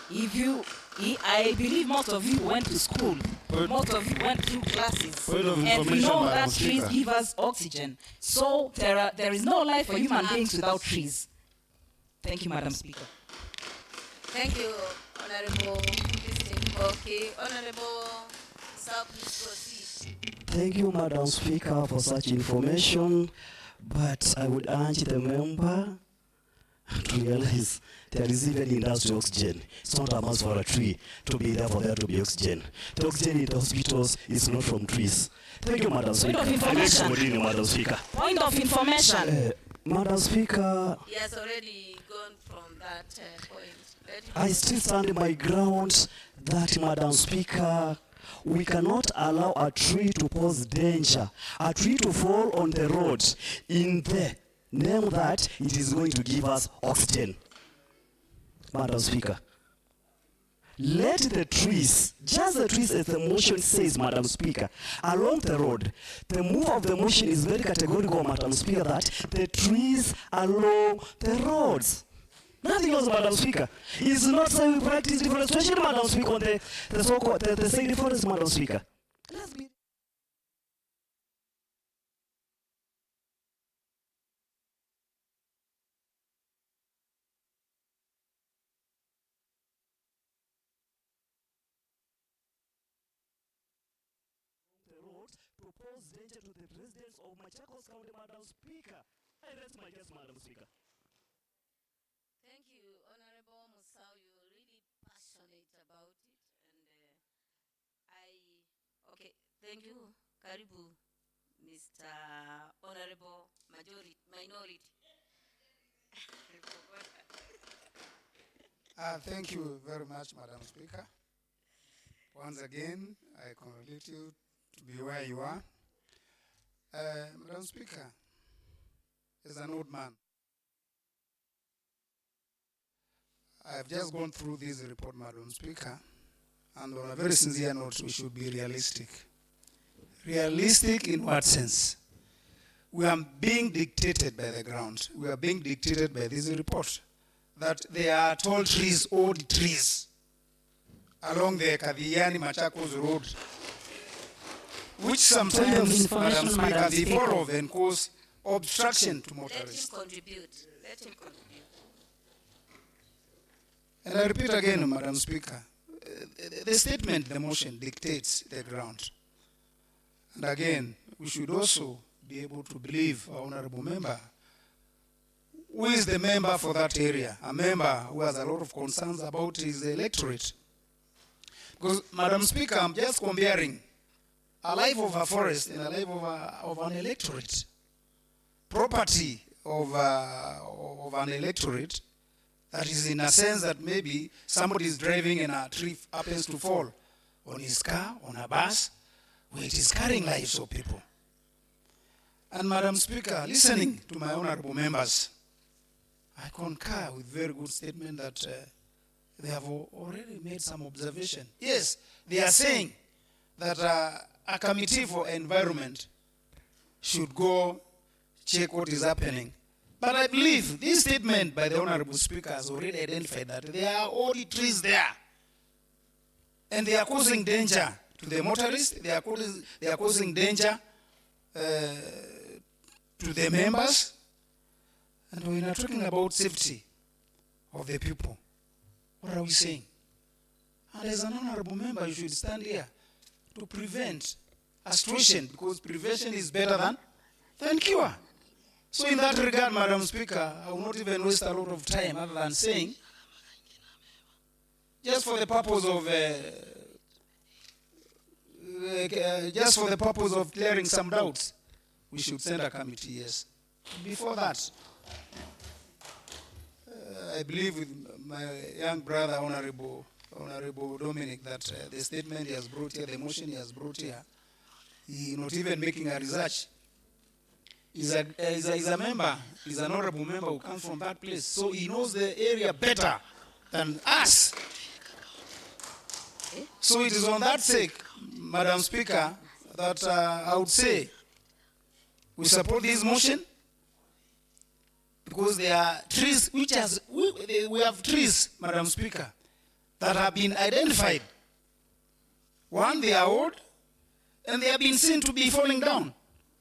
I believe most of you went to school, most of you went through classes, and we know that trees give us oxygen. So there is no life for human beings without trees. Thank you, Madam Speaker. Thank you, Honorable Christine Koki. Honorable Sir, please proceed. Thank you, Madam Speaker, for such information. But I would urge the member to realize there is even industrial oxygen. It's not a must for a tree to be there for there to be oxygen. The oxygen in the hospitals is not from trees. Thank you, Madam Speaker. Point of information. Madam Speaker. Point of information. Madam Speaker. He has already gone from that point. I still stand my ground that, Madam Speaker, we cannot allow a tree to pose danger, a tree to fall on the road in the name that it is going to give us oxygen. Madam Speaker, let the trees, just the trees as the motion says, Madam Speaker, along the road. The move of the motion is very categorical, Madam Speaker, that the trees along the roads. Nothing else, Madam Speaker. It's not saying we practice deforestation, Madam Speaker, on the so-called the sacred forest, Madam Speaker. Let's be to pose danger to the residents of Machakos County, Madam Speaker. I rest my case, Madam Speaker. Thank you, Honorable Musau. You're really passionate about it. Okay, thank you. Karibu, Mr. Honorable Minority. Thank you very much, Madam Speaker. Once again, I congratulate you to be where you are. Madam Speaker, as an old man, I've just gone through this report, Madam Speaker, and on a very sincere note, we should be realistic. Realistic in what sense? We are being dictated by the ground. We are being dictated by this report that there are tall trees, old trees, along the Kadhiani Machakos Road, which sometimes, Madam Speaker, they fall off and cause obstruction to motorists. Let him contribute. Let him contribute. And I repeat again, Madam Speaker, the statement, the motion dictates the ground. And again, we should also be able to believe our honorable member, who is the member for that area, a member who has a lot of concerns about his electorate. Because, Madam Speaker, I'm just comparing a life of a forest and a life of an electorate. Property of an electorate, that is in a sense that maybe somebody is driving and a tree happens to fall on his car, on a bus, where it is carrying lives of people. And Madam Speaker, listening to my honorable members, I concur with very good statement that they have already made some observation. Yes, they are saying that a committee for environment should go check what is happening. But I believe this statement by the Honorable Speaker has already identified that there are all the trees there. And they are causing danger to the motorists, they are causing danger to the members. And we are talking about safety of the people. What are we saying? And as an honorable member, you should stand here to prevent a situation, because prevention is better than cure. So in that regard, Madam Speaker, I will not even waste a lot of time other than saying, just for the purpose of clearing some doubts, we should send a committee, yes. Before that, I believe with my young brother, Honorable Dominic, that the statement he has brought here, the motion he has brought here, he not even making a research. He's a member, he's an honorable member who comes from that place, so he knows the area better than us. So it is on that sake, Madam Speaker, that I would say we support this motion, because there are trees we have trees, Madam Speaker, that have been identified. One, they are old, and they have been seen to be falling down.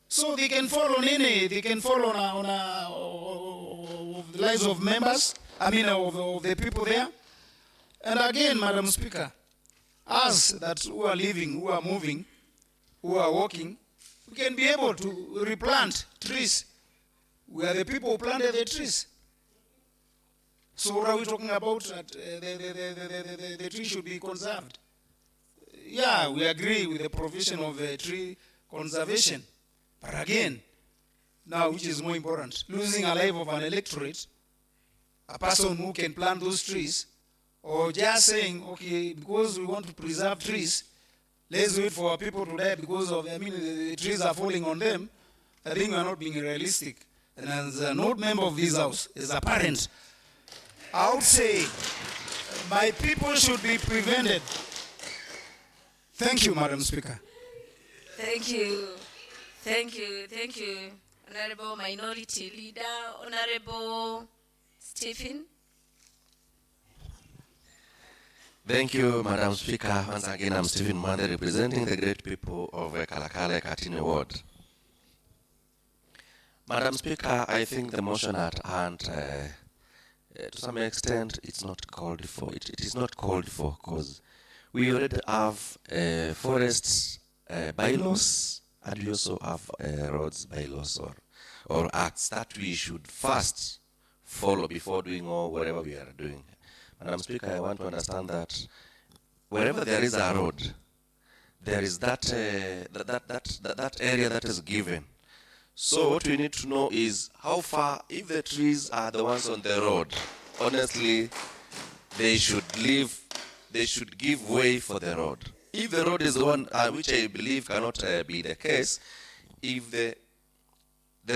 So they can fall on the lives of members, of the people there. And again, Madam Speaker, us that who are living, who are moving, who are walking, we can be able to replant trees. We are the people who planted the trees. So what are we talking about? That the tree should be conserved. Yeah, we agree with the provision of tree conservation. But again, now which is more important? Losing a life of an electorate, a person who can plant those trees, or just saying, okay, because we want to preserve trees, let's wait for people to die because of, the trees are falling on them. I think we are not being realistic. And as an old member of this house, as a parent, I would say my people should be prevented. Thank you, Madam Speaker. Thank you. Thank you. Thank you. Honorable Minority Leader, Honorable Stephen. Thank you, Madam Speaker. Once again, I'm Stephen Mwande, representing the great people of Kalakale Katini Ward. Madam Speaker, I think the motion at hand, to some extent, it's not called for. It is not called for because we already have forests bylaws, and we also have roads bylaws or acts that we should first follow before doing or whatever we are doing. Madam Speaker, I want to understand that wherever there is a road, there is that area that is given. So what we need to know is how far, if the trees are the ones on the road, honestly, they should give way for the road. If the road is the one, which I believe cannot be the case, if the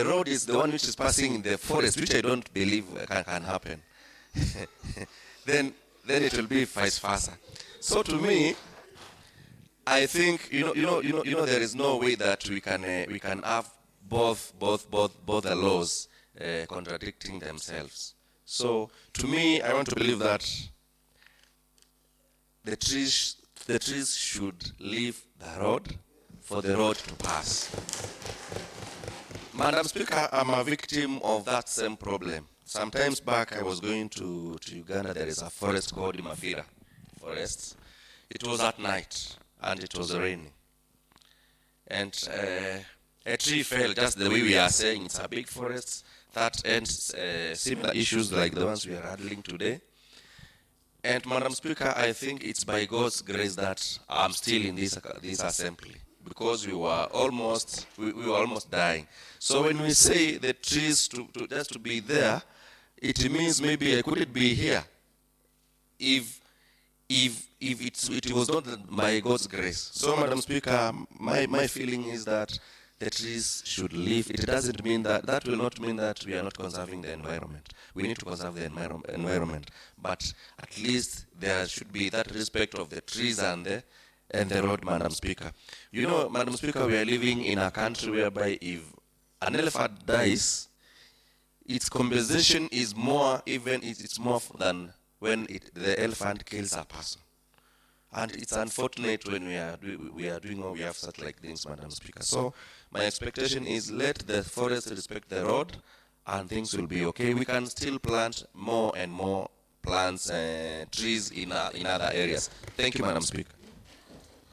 road is the one which is passing in the forest, which I don't believe can happen, then it will be vice versa. So to me, I think there is no way that we can have both the laws contradicting themselves. So to me, I want to believe that the trees should leave the road for the road to pass. Madam Speaker, I'm a victim of that same problem. Sometimes back, I was going to Uganda. There is a forest called Imafira Forest. It was at night, and it was raining. and a tree fell, just the way we are saying it's a big forest, that ends similar issues like the ones we are handling today. And Madam Speaker, I think it's by God's grace that I'm still in this assembly, because we were almost dying. So when we say the trees just to be there, it means maybe I couldn't be here if it was not by God's grace. So Madam Speaker, my feeling is that the trees should live. It doesn't mean that will not mean that we are not conserving the environment. We need to conserve the environment, but at least there should be that respect of the trees and the road, Madam Speaker. You know, Madam Speaker, we are living in a country whereby if an elephant dies, its compensation is more, even it's more than when the elephant kills a person. And it's unfortunate when we are doing or we have such like things, Madam Speaker. So my expectation is let the forest respect the road and things will be okay. We can still plant more and more plants and trees in other areas. Thank you, Madam Speaker.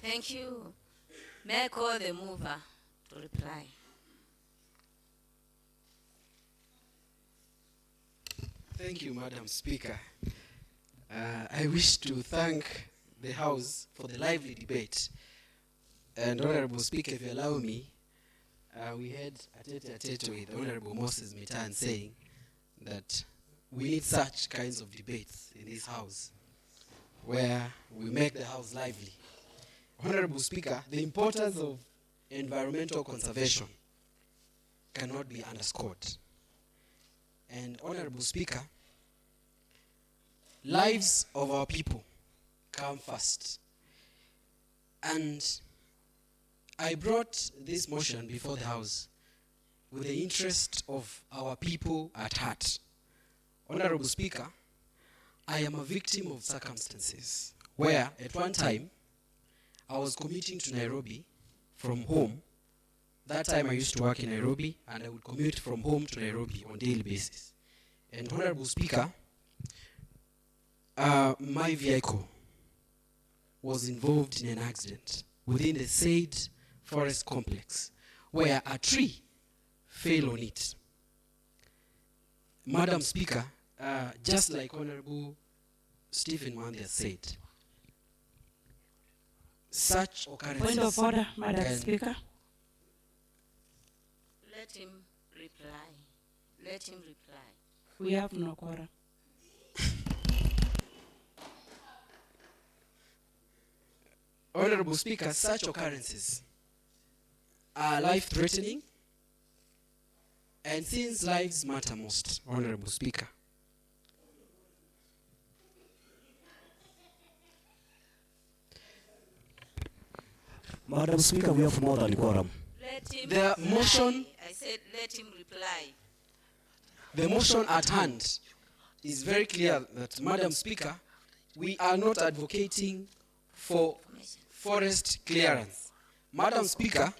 Thank you. May I call the mover to reply? Thank you, Madam Speaker. I wish to thank the House for the lively debate. And Honorable Speaker, if you allow me, we had a tete-a-tete with Honorable Moses Mitan saying that we need such kinds of debates in this House where we make the House lively. Honorable Speaker, the importance of environmental conservation cannot be underscored. And Honorable Speaker, lives of our people come first. And I brought this motion before the House with the interest of our people at heart. Honorable Speaker, I am a victim of circumstances where at one time I was commuting to Nairobi from home. That time I used to work in Nairobi and I would commute from home to Nairobi on a daily basis. And Honorable Speaker, my vehicle was involved in an accident within the said forest complex where a tree fell on it. Madam Speaker, just like Honorable Stephen Wandia said, such occurrences... Point of order, Madam Speaker. Let him reply. Let him reply. We have no quorum. Honorable Speaker, such occurrences are life-threatening, and since lives matter most, Honorable Speaker, Madam Speaker, we have more than quorum. Let him the reply. motion, I said let him reply. the motion at hand is very clear that, Madam Speaker, we are not advocating for forest clearance. Madam Speaker,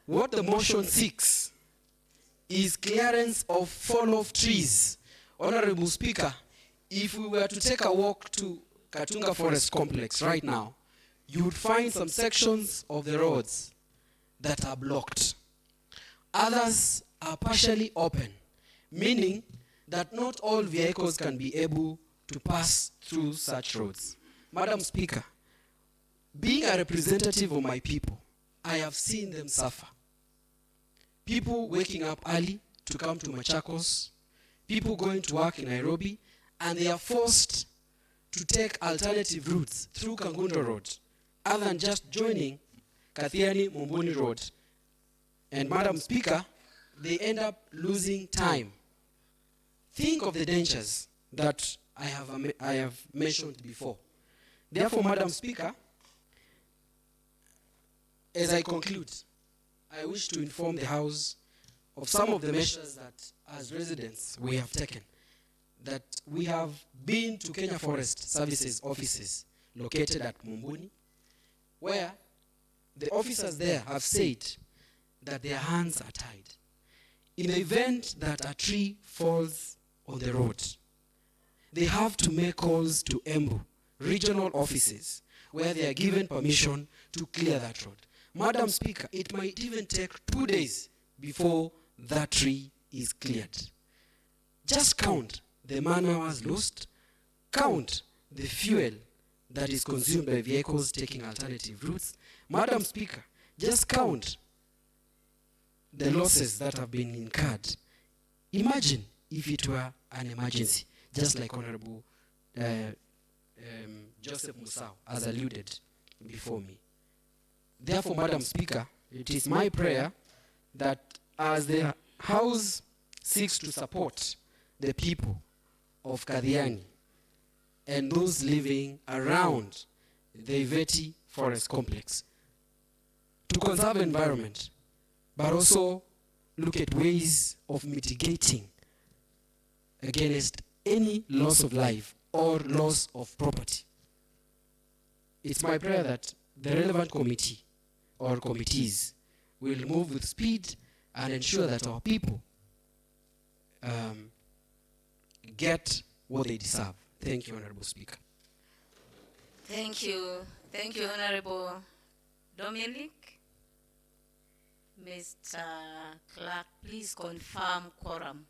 what the motion seeks is clearance of fall-off trees. Honorable Speaker, if we were to take a walk to Katunga Forest Complex right now, you would find some sections of the roads that are blocked. Others are partially open, meaning that not all vehicles can be able to pass through such roads. Madam Speaker, being a representative of my people, I have seen them suffer. People waking up early to come to Machakos, people going to work in Nairobi, and they are forced to take alternative routes through Kangundo Road, other than just joining Kathiani Mumbuni Road. And Madam Speaker, they end up losing time. Think of the dangers that I have mentioned before. Therefore, Madam Speaker, as I conclude, I wish to inform the House of some of the measures that, as residents, we have taken. That we have been to Kenya Forest Services offices located at Mumbuni, where the officers there have said that their hands are tied. In the event that a tree falls on the road, they have to make calls to Embu regional offices where they are given permission to clear that road. Madam Speaker, it might even take 2 days before that tree is cleared. Just count the man-hours lost, count the fuel that is consumed by vehicles taking alternative routes. Madam Speaker, just count the losses that have been incurred. Imagine if it were an emergency, just like Honorable Joseph Musau has alluded before me. Therefore, Madam Speaker, it is my prayer that as the House seeks to support the people of Kadhiani and those living around the Iveti Forest Complex, to conserve environment, but also look at ways of mitigating against any loss of life or loss of property. It's my prayer that the relevant committee or committees will move with speed and ensure that our people get what they deserve. Thank you, Honorable Speaker. Thank you. Thank you, Honorable Dominic. Mr. Clerk, please confirm quorum.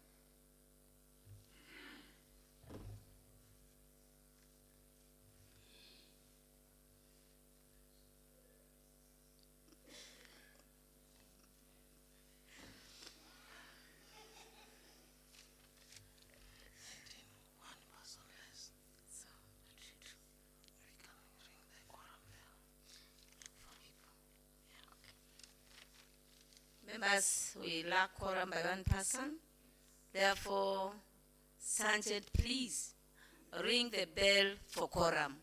Members, we lack quorum by one person. Therefore, Sergeant, please ring the bell for quorum.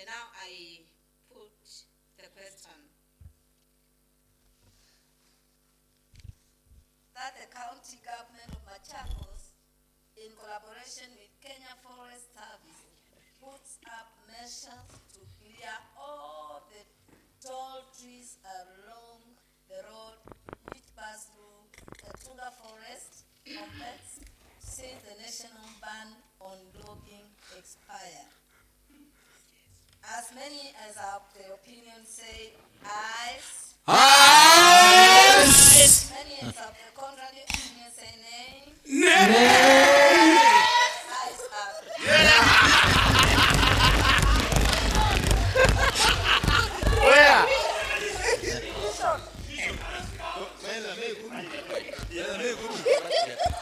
And now I put the question that the county government of Machakos, in collaboration with Kenya Forest Service, puts up measures to clear all the tall trees along the road which pass through the Tunga Forest complex since the national ban on logging expired. As many as are of the opinion say ayes. Ayes. As many as of the contrary opinion say nay. Nay. Ayes are. Where?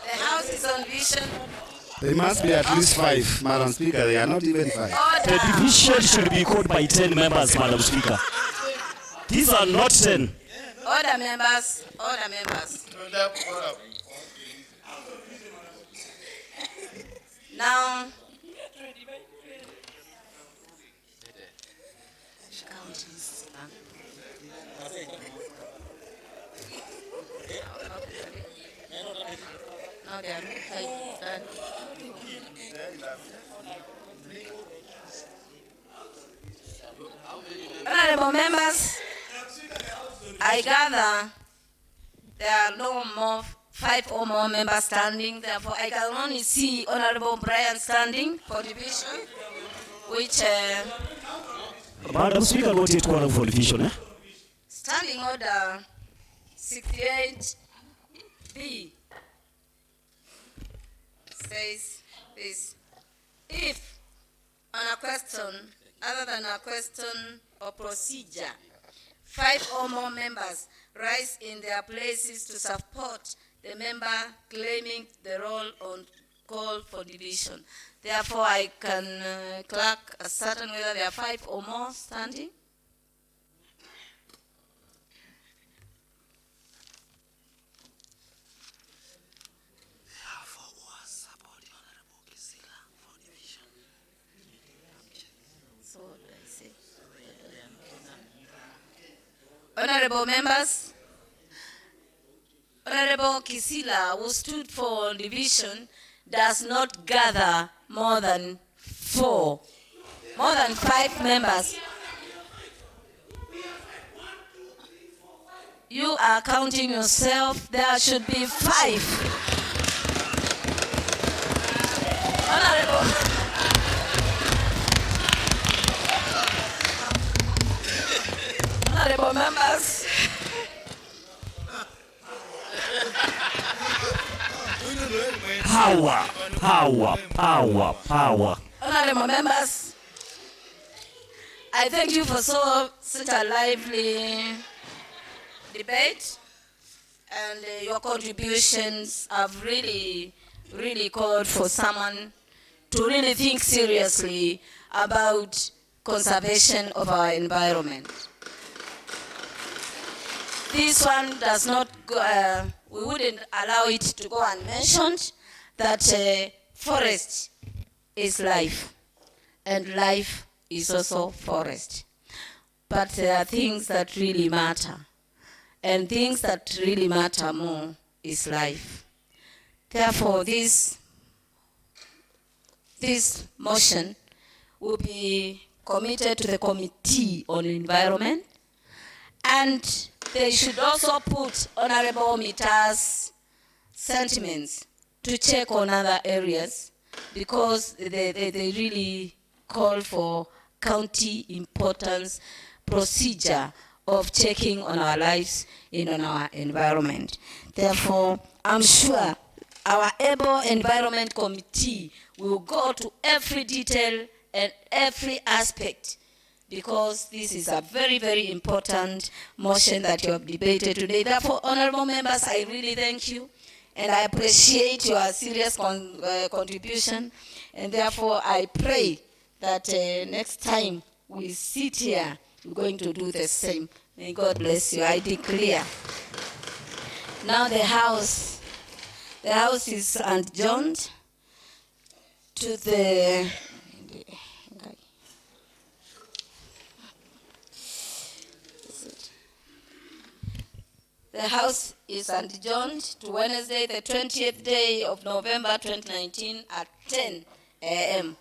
The house is on vision. There must be at least 5, Madam Speaker. They are not even 5. The division should be called by 10 members, Madam Speaker. These are not 10. Order members, order members. Now, now they are honorable members, I gather there are no more 5 or more members standing. Therefore, I can only see Honorable Brian standing for division, which Madam Speaker, go to one for division, eh? standing order 68B says this: if on a question other than a question or procedure, 5 or more members rise in their places to support the member claiming the role on call for division. Therefore, I can clerk ascertain whether there are 5 or more standing. So, I see. Honorable members, Honorable Kisila, who stood for division, does not gather more than 5 members. You are counting yourself. There should be 5. Honorable members. Power. Honorable members, I thank you for such a lively debate, and your contributions have really called for someone to really think seriously about conservation of our environment. This one does not go, we wouldn't allow it to go unmentioned, that forest is life, and life is also forest. But there are things that really matter, and things that really matter more is life. Therefore, this motion will be committed to the Committee on Environment, and they should also put Honorable Mita's sentiments to check on other areas, because they really call for county importance procedure of checking on our lives and on our environment. Therefore, I'm sure our able environment committee will go to every detail and every aspect, because this is a very important motion that you have debated today. Therefore, honorable members, I really thank you, and I appreciate your serious contribution, and therefore I pray that next time we sit here, we're going to do the same. May God bless you. I declare. Now the house is adjourned to the The House is adjourned to Wednesday, the 20th day of November 2019 at 10 a.m.